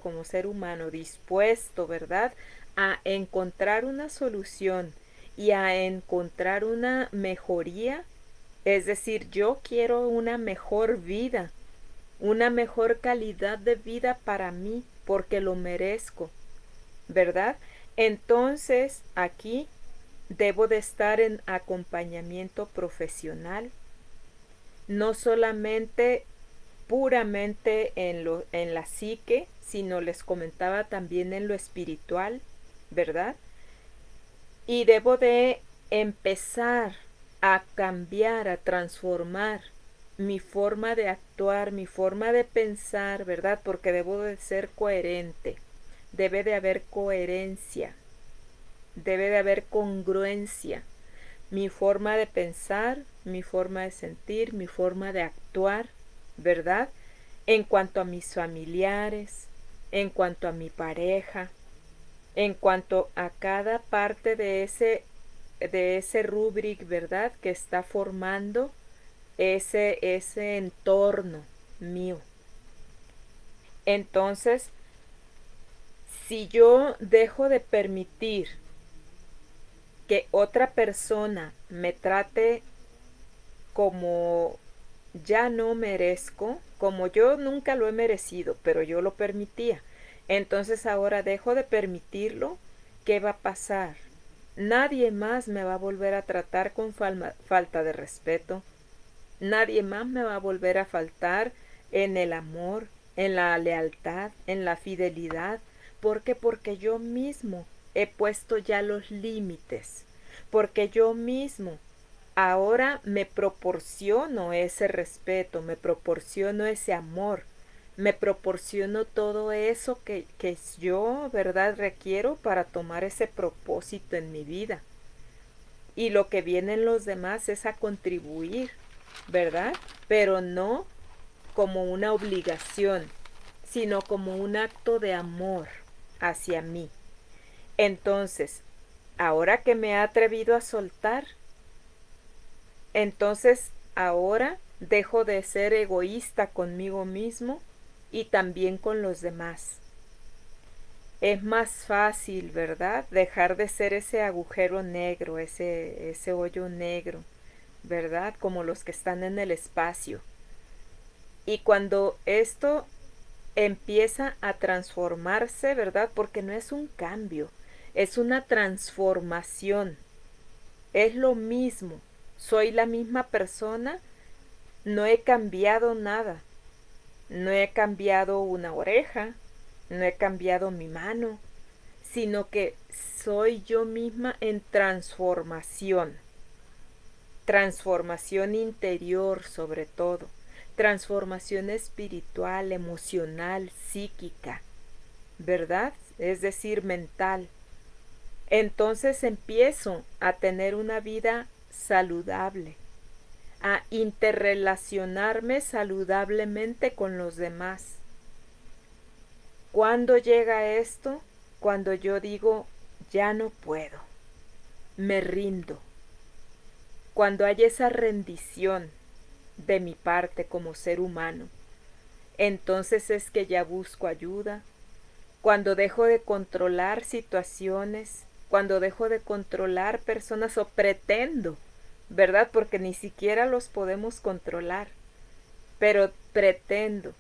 como ser humano, dispuesto, ¿verdad? A encontrar una solución y a encontrar una mejoría. Es decir, yo quiero una mejor vida, una mejor calidad de vida para mí, porque lo merezco, ¿verdad? Entonces, aquí debo de estar en acompañamiento profesional, no solamente puramente en la psique, sino les comentaba también en lo espiritual, ¿verdad? Y debo de empezar a cambiar, a transformar mi forma de actuar, mi forma de pensar, ¿verdad? Porque debo de ser coherente, debe de haber coherencia, debe de haber congruencia. Mi forma de pensar, mi forma de sentir, mi forma de actuar, ¿verdad? En cuanto a mis familiares, en cuanto a mi pareja, en cuanto a cada parte de ese rubric, ¿verdad? Que está formando ese entorno mío. Entonces, si yo dejo de permitir que otra persona me trate como ya no merezco, como yo nunca lo he merecido, pero yo lo permitía. Entonces ahora dejo de permitirlo, ¿qué va a pasar? Nadie más me va a volver a tratar con falta de respeto. Nadie más me va a volver a faltar en el amor, en la lealtad, en la fidelidad. ¿Por qué? Porque yo mismo he puesto ya los límites. Porque yo mismo ahora me proporciono ese respeto, me proporciono ese amor, me proporciono todo eso que yo, ¿verdad?, requiero para tomar ese propósito en mi vida. Y lo que vienen los demás es a contribuir, ¿verdad? Pero no como una obligación, sino como un acto de amor hacia mí. Entonces, ahora que me he atrevido a soltar, entonces ahora dejo de ser egoísta conmigo mismo y también con los demás. Es más fácil, ¿verdad?, dejar de ser ese agujero negro, ese hoyo negro, ¿verdad?, como los que están en el espacio. Y cuando esto empieza a transformarse, ¿verdad?, porque no es un cambio, es una transformación. Es lo mismo, soy la misma persona, no he cambiado nada, no he cambiado una oreja, no he cambiado mi mano, sino que soy yo misma en transformación, transformación interior sobre todo, transformación espiritual, emocional, psíquica, ¿verdad? Es decir, mental. Entonces empiezo a tener una vida saludable, a interrelacionarme saludablemente con los demás. ¿Cuándo llega esto? Cuando yo digo, ya no puedo, me rindo. Cuando hay esa rendición de mi parte como ser humano, entonces es que ya busco ayuda. Cuando dejo de controlar situaciones, cuando dejo de controlar personas o pretendo, ¿verdad? Porque ni siquiera los podemos controlar, pero pretendo,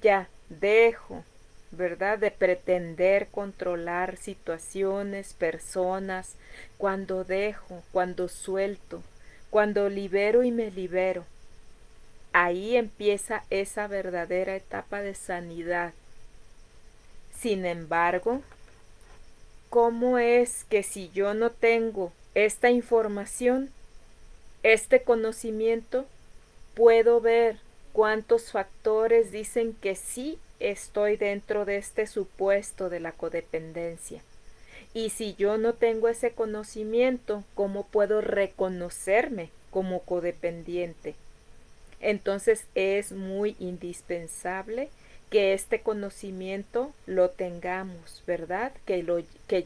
ya dejo, ¿verdad?, de pretender controlar situaciones, personas, cuando dejo, cuando suelto, cuando libero y me libero. Ahí empieza esa verdadera etapa de sanidad. Sin embargo, ¿cómo es que si yo no tengo esta información, este conocimiento, puedo ver cuántos factores dicen que sí estoy dentro de este supuesto de la codependencia? Y si yo no tengo ese conocimiento, ¿cómo puedo reconocerme como codependiente? Entonces es muy indispensable que este conocimiento lo tengamos, ¿verdad? Que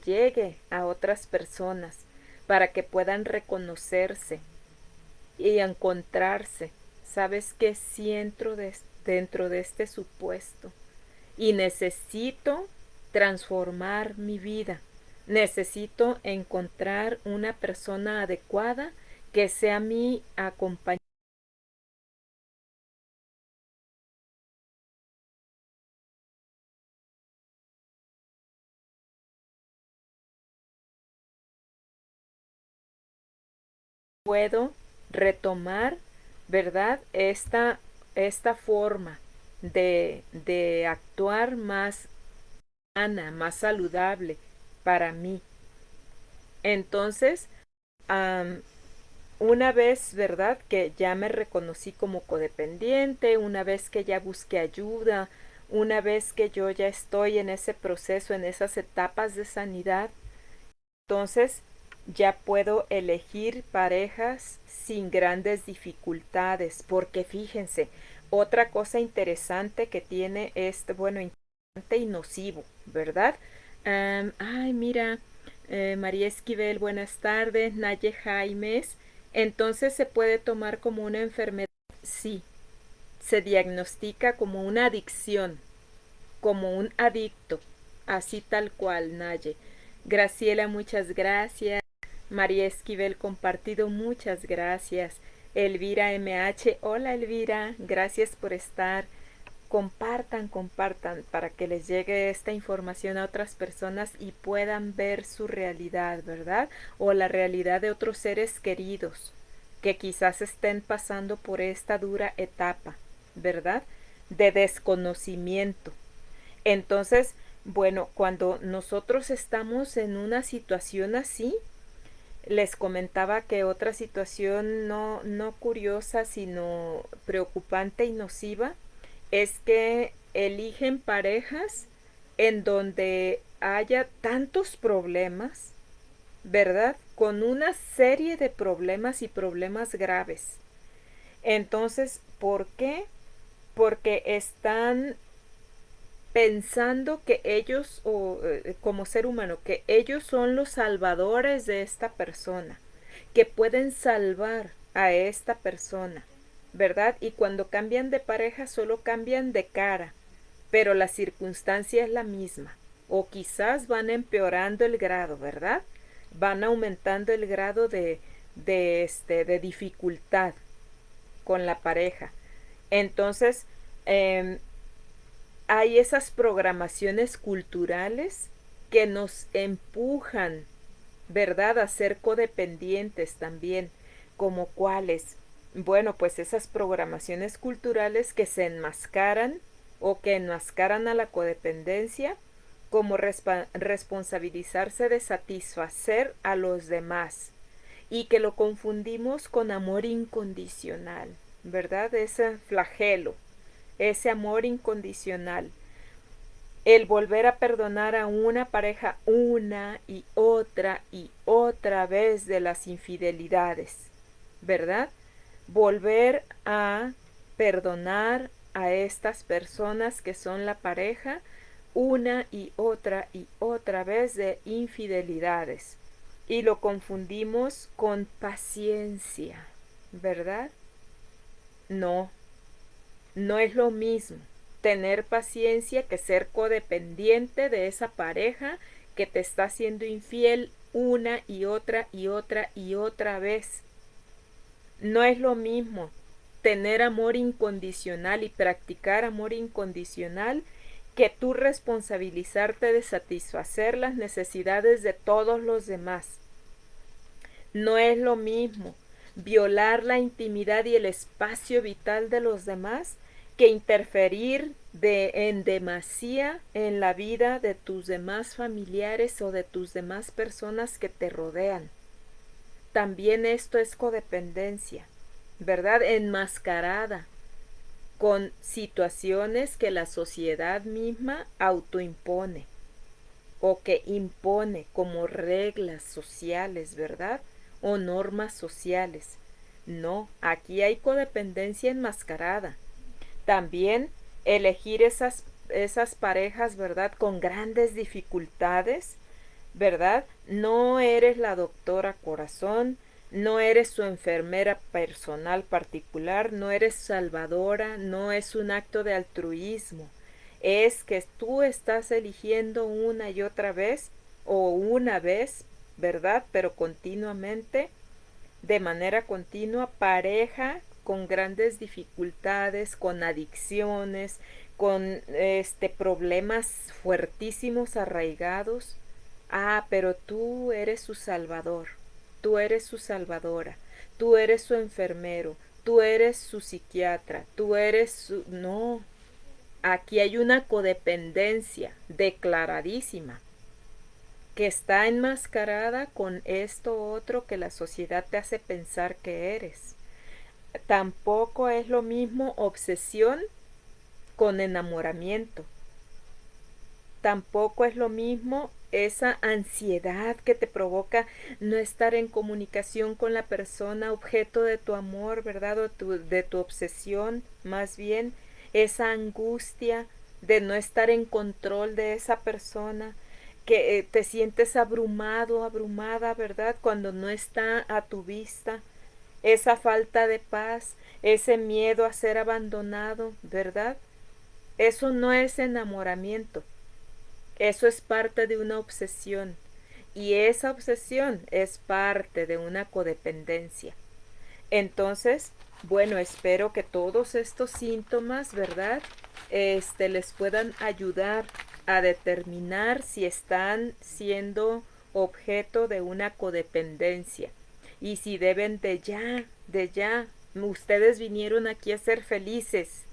llegue a otras personas para que puedan reconocerse y encontrarse. ¿Sabes qué siento dentro de este supuesto? Y necesito transformar mi vida. Necesito encontrar una persona adecuada que sea mi acompañante. Puedo retomar, ¿verdad?, esta forma de actuar más sana, más saludable para mí. Entonces, um, una vez, ¿verdad?, que ya me reconocí como codependiente, una vez que ya busqué ayuda, una vez que yo ya estoy en ese proceso, en esas etapas de sanidad, entonces ya puedo elegir parejas sin grandes dificultades, porque fíjense, otra cosa interesante que tiene este, bueno, interesante y nocivo, ¿verdad? Ay, mira, María Esquivel, buenas tardes, Naye Jaimes. Entonces se puede tomar como una enfermedad, sí, se diagnostica como una adicción, como un adicto, así tal cual, Naye. Graciela, muchas gracias. María Esquivel compartido, muchas gracias. Elvira MH. Hola Elvira, gracias por estar. Compartan, compartan para que les llegue esta información a otras personas y puedan ver su realidad, ¿verdad? O la realidad de otros seres queridos que quizás estén pasando por esta dura etapa, ¿verdad? De desconocimiento. Entonces, bueno, cuando nosotros estamos en una situación así, les comentaba que otra situación no curiosa, sino preocupante y nociva, es que eligen parejas en donde haya tantos problemas, ¿verdad? Con una serie de problemas y problemas graves. Entonces, ¿por qué? Porque están pensando que ellos, o como ser humano, que ellos son los salvadores de esta persona, que pueden salvar a esta persona, ¿verdad? Y cuando cambian de pareja solo cambian de cara, pero la circunstancia es la misma, o quizás van empeorando el grado, ¿verdad? Van aumentando el grado de dificultad con la pareja. Entonces, eh, hay esas programaciones culturales que nos empujan, ¿verdad?, a ser codependientes también, como cuáles. Bueno, pues esas programaciones culturales que se enmascaran o que enmascaran a la codependencia como responsabilizarse de satisfacer a los demás y que lo confundimos con amor incondicional, ¿verdad? Ese flagelo, ese amor incondicional, el volver a perdonar a una pareja una y otra vez de las infidelidades, ¿verdad? Volver a perdonar a estas personas que son la pareja una y otra vez de infidelidades. Y lo confundimos con paciencia, ¿verdad? No, no es lo mismo tener paciencia que ser codependiente de esa pareja que te está siendo infiel una y otra vez. No es lo mismo tener amor incondicional y practicar amor incondicional que tú responsabilizarte de satisfacer las necesidades de todos los demás. No es lo mismo violar la intimidad y el espacio vital de los demás que interferir en demasía en la vida de tus demás familiares o de tus demás personas que te rodean. También esto es codependencia, ¿verdad? Enmascarada con situaciones que la sociedad misma autoimpone o que impone como reglas sociales, ¿verdad? O normas sociales. No, aquí hay codependencia enmascarada. También elegir esas parejas, ¿verdad? Con grandes dificultades, ¿verdad? No eres la doctora corazón, no eres su enfermera personal particular, no eres salvadora, no es un acto de altruismo. Es que tú estás eligiendo una y otra vez, o una vez, ¿verdad? Pero continuamente, de manera continua, pareja con grandes dificultades, con adicciones, con problemas fuertísimos arraigados. Ah, pero tú eres su salvador, tú eres su salvadora, tú eres su enfermero, tú eres su psiquiatra, tú eres su... No, aquí hay una codependencia declaradísima que está enmascarada con esto otro que la sociedad te hace pensar que eres. Tampoco es lo mismo obsesión con enamoramiento. Tampoco es lo mismo esa ansiedad que te provoca no estar en comunicación con la persona objeto de tu amor, ¿verdad? O de tu obsesión, más bien, esa angustia de no estar en control de esa persona, que te sientes abrumado, abrumada, ¿verdad? Cuando no está a tu vista, esa falta de paz, ese miedo a ser abandonado, ¿verdad? Eso no es enamoramiento. Eso es parte de una obsesión y esa obsesión es parte de una codependencia. Entonces, bueno, espero que todos estos síntomas, ¿verdad? Les puedan ayudar a determinar si están siendo objeto de una codependencia y si deben de ya, ustedes vinieron aquí a ser felices,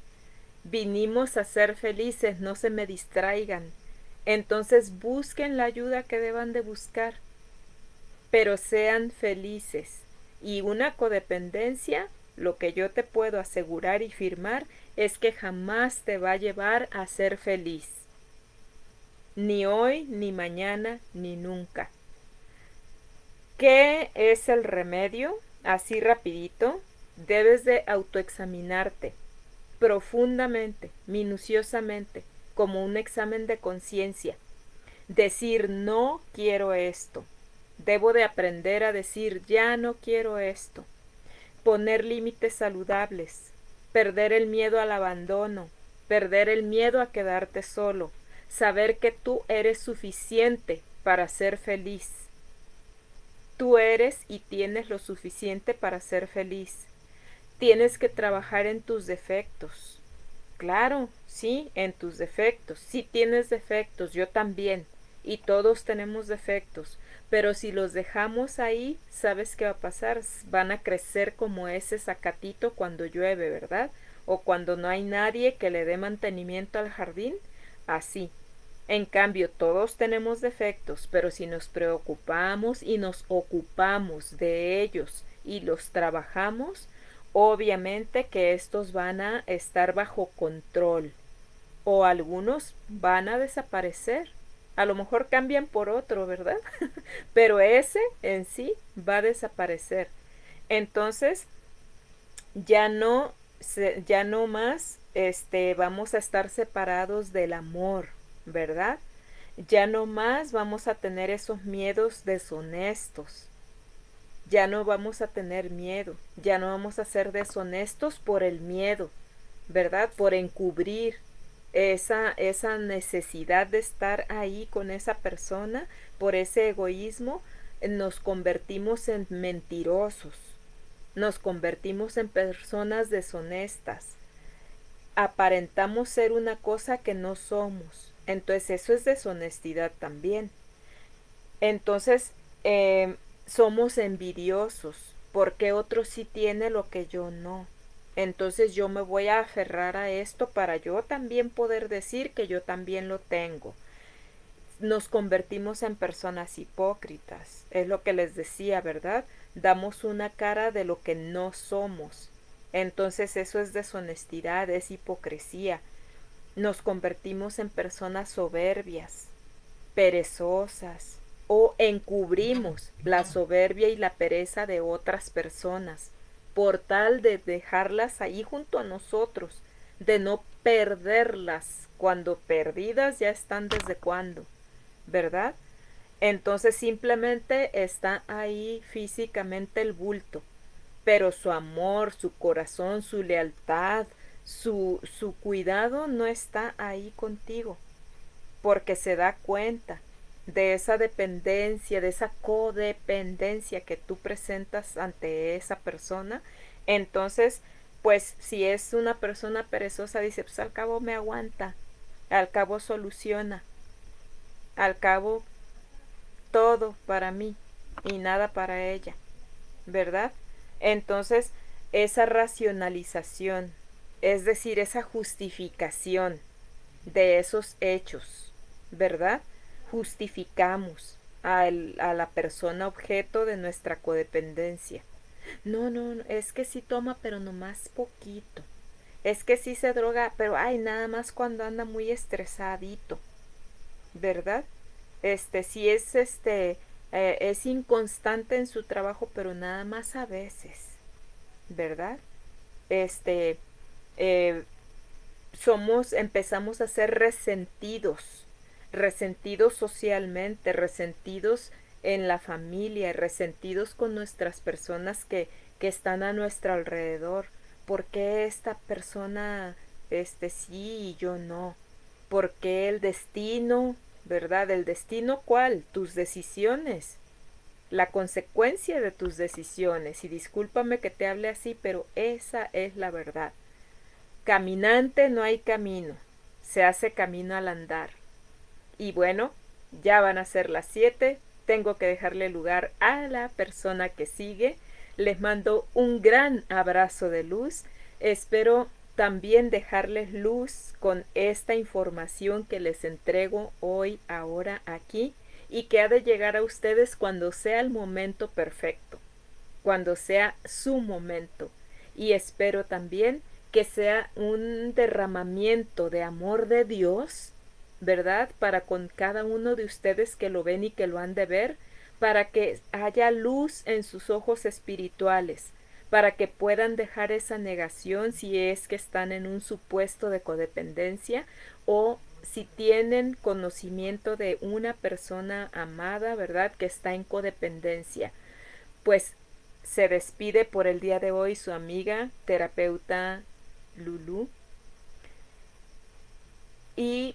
vinimos a ser felices, no se me distraigan. Entonces busquen la ayuda que deban de buscar, pero sean felices. Y una codependencia, lo que yo te puedo asegurar y firmar, es que jamás te va a llevar a ser feliz. Ni hoy, ni mañana, ni nunca. ¿Qué es el remedio? Así rapidito, debes de autoexaminarte profundamente, minuciosamente, como un examen de conciencia. Decir no quiero esto. Debo de aprender a decir ya no quiero esto. Poner límites saludables. Perder el miedo al abandono. Perder el miedo a quedarte solo. Saber que tú eres suficiente para ser feliz. Tú eres y tienes lo suficiente para ser feliz. Tienes que trabajar en tus defectos. Claro, sí, en tus defectos. Sí tienes defectos, yo también. Y todos tenemos defectos. Pero si los dejamos ahí, ¿sabes qué va a pasar? Van a crecer como ese zacatito cuando llueve, ¿verdad? O cuando no hay nadie que le dé mantenimiento al jardín. Así. En cambio, todos tenemos defectos, pero si nos preocupamos y nos ocupamos de ellos y los trabajamos, obviamente que estos van a estar bajo control o algunos van a desaparecer. A lo mejor cambian por otro, ¿verdad? Pero ese en sí va a desaparecer. Entonces, ya no más vamos a estar separados del amor, ¿verdad? Ya no más vamos a tener esos miedos deshonestos. Ya no vamos a tener miedo, ya no vamos a ser deshonestos por el miedo, ¿verdad? Por encubrir esa necesidad de estar ahí con esa persona, por ese egoísmo, nos convertimos en mentirosos, nos convertimos en personas deshonestas, aparentamos ser una cosa que no somos, entonces eso es deshonestidad también. Entonces, somos envidiosos, porque otro sí tiene lo que yo no. Entonces yo me voy a aferrar a esto para yo también poder decir que yo también lo tengo. Nos convertimos en personas hipócritas, es lo que les decía, ¿verdad? Damos una cara de lo que no somos. Entonces eso es deshonestidad, es hipocresía. Nos convertimos en personas soberbias, perezosas, o encubrimos la soberbia y la pereza de otras personas por tal de dejarlas ahí junto a nosotros, de no perderlas cuando perdidas ya están desde cuándo, ¿verdad? Entonces simplemente está ahí físicamente el bulto, pero su amor, su corazón, su lealtad, su cuidado no está ahí contigo, porque se da cuenta de esa dependencia, de esa codependencia que tú presentas ante esa persona. Entonces, pues si es una persona perezosa, dice, pues al cabo me aguanta, al cabo soluciona, al cabo todo para mí y nada para ella, ¿verdad? Entonces, esa racionalización, es decir, esa justificación de esos hechos, ¿verdad? Justificamos a la persona objeto de nuestra codependencia. No, no, no, es que sí toma, pero nomás poquito. Es que sí se droga, pero ay, nada más cuando anda muy estresadito, ¿verdad? Sí es es inconstante en su trabajo, pero nada más a veces, ¿verdad? Este, eh, empezamos a ser resentidos, resentidos socialmente, resentidos en la familia, resentidos con nuestras personas que están a nuestro alrededor. ¿Por qué esta persona sí y yo no? ¿Por qué el destino, verdad? ¿El destino cuál? Tus decisiones. la consecuencia de tus decisiones. Y discúlpame que te hable así, pero esa es la verdad. Caminante no hay camino, se hace camino al andar. Y bueno, ya van a ser las 7, tengo que dejarle lugar a la persona que sigue. Les mando un gran abrazo de luz. Espero también dejarles luz con esta información que les entrego hoy, ahora, aquí, y que ha de llegar a ustedes cuando sea el momento perfecto, cuando sea su momento. Y espero también que sea un derramamiento de amor de Dios, ¿verdad? Para con cada uno de ustedes que lo ven y que lo han de ver, para que haya luz en sus ojos espirituales, para que puedan dejar esa negación si es que están en un supuesto de codependencia o si tienen conocimiento de una persona amada, ¿verdad? Que está en codependencia. Pues se despide por el día de hoy su amiga terapeuta Lulu y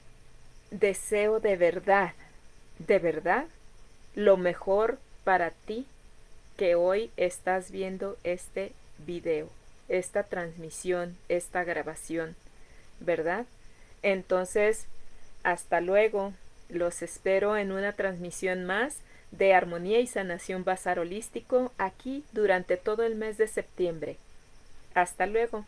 deseo de verdad, lo mejor para ti que hoy estás viendo este video, esta transmisión, esta grabación, ¿verdad? Entonces, hasta luego. Los espero en una transmisión más de Armonía y Sanación Bazar Holístico aquí durante todo el mes de septiembre. Hasta luego.